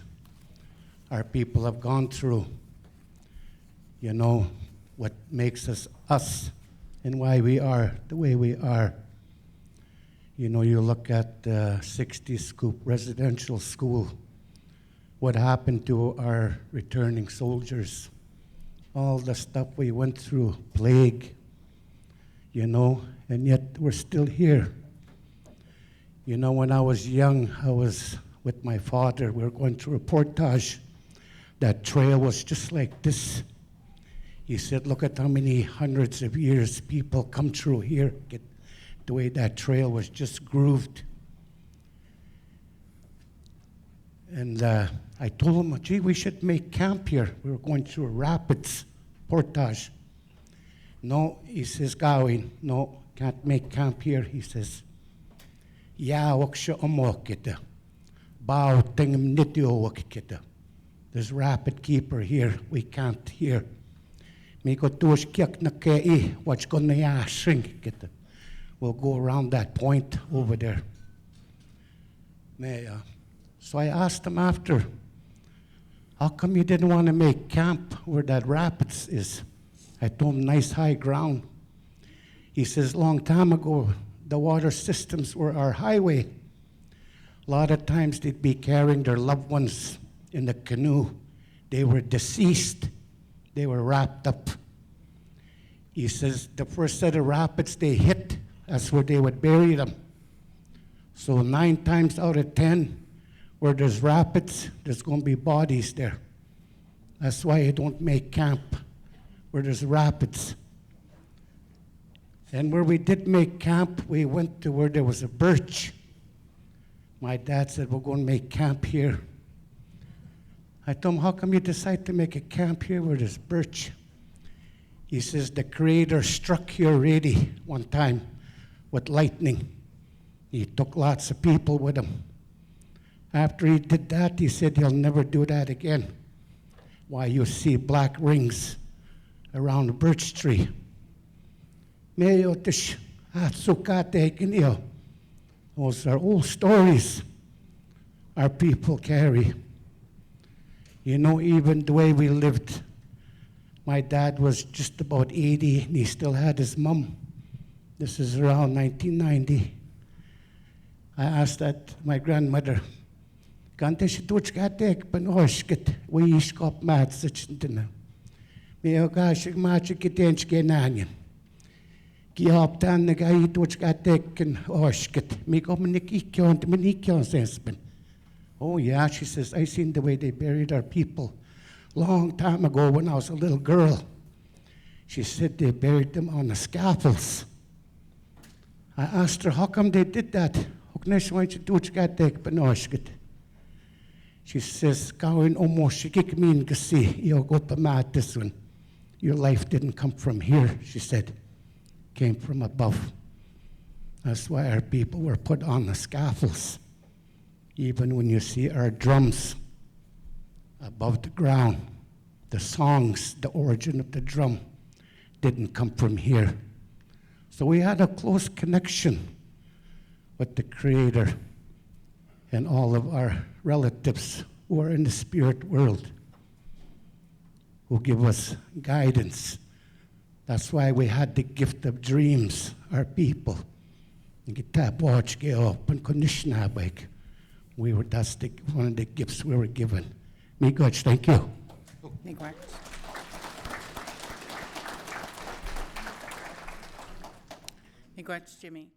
our people have gone through, what makes us us and why we are the way we are. You look at the 60 Scoop Residential School, what happened to our returning soldiers, all the stuff we went through, plague, and yet we're still here. When I was young, I was with my father. We were going through a portage. That trail was just like this. He said, look at how many hundreds of years people come through here. Get the way that trail was just grooved. And I told him, gee, we should make camp here. We were going through a rapids portage. No, he says, Gawin, no, can't make camp here. He says, yeah, waksha omokita. Bao tingam nitio wakita. There's rapid keeper here. We camped here. Me go tush kiak na kei, what's gonna ya shrink get it. We'll go around that point over there. So I asked him after, how come you didn't want to make camp where that rapids is? I told him nice high ground. He says, long time ago, the water systems were our highway. A lot of times they'd be carrying their loved ones in the canoe. They were deceased. They were wrapped up. He says the first set of rapids they hit, that's where they would bury them. So 9 times out of 10, where there's rapids, there's going to be bodies there. That's why you don't make camp where there's rapids. And where we did make camp, we went to where there was a birch. My dad said, we're going to make camp here. I told him, how come you decide to make a camp here where there's birch? He says, the Creator struck here already one time with lightning. He took lots of people with him. After he did that, he said he'll never do that again. Why, you see black rings around the birch tree. Those are old stories our people carry. You know, even the way we lived, my dad was just about 80 and he still had his mum. This is around 1990. I asked that my grandmother, "Kante si tuch katek panoshket we iskop mat sitchintina. Me ogashik machik kitench kenanyan. Kioptan the guy tuch katek and oshket. Me komunikikyon to minikyon senspen." Oh yeah, she says, I seen the way they buried our people long time ago when I was a little girl. She said they buried them on the scaffolds. I asked her, how come they did that? She says, your life didn't come from here, she said. Came from above. That's why our people were put on the scaffolds. Even when you see our drums above the ground, the songs, the origin of the drum didn't come from here. So we had a close connection with the Creator and all of our relatives who are in the spirit world, who give us guidance. That's why we had the gift of dreams, our people. That's one of the gifts we were given. Me God, thank you. Miigwech, Jimmy.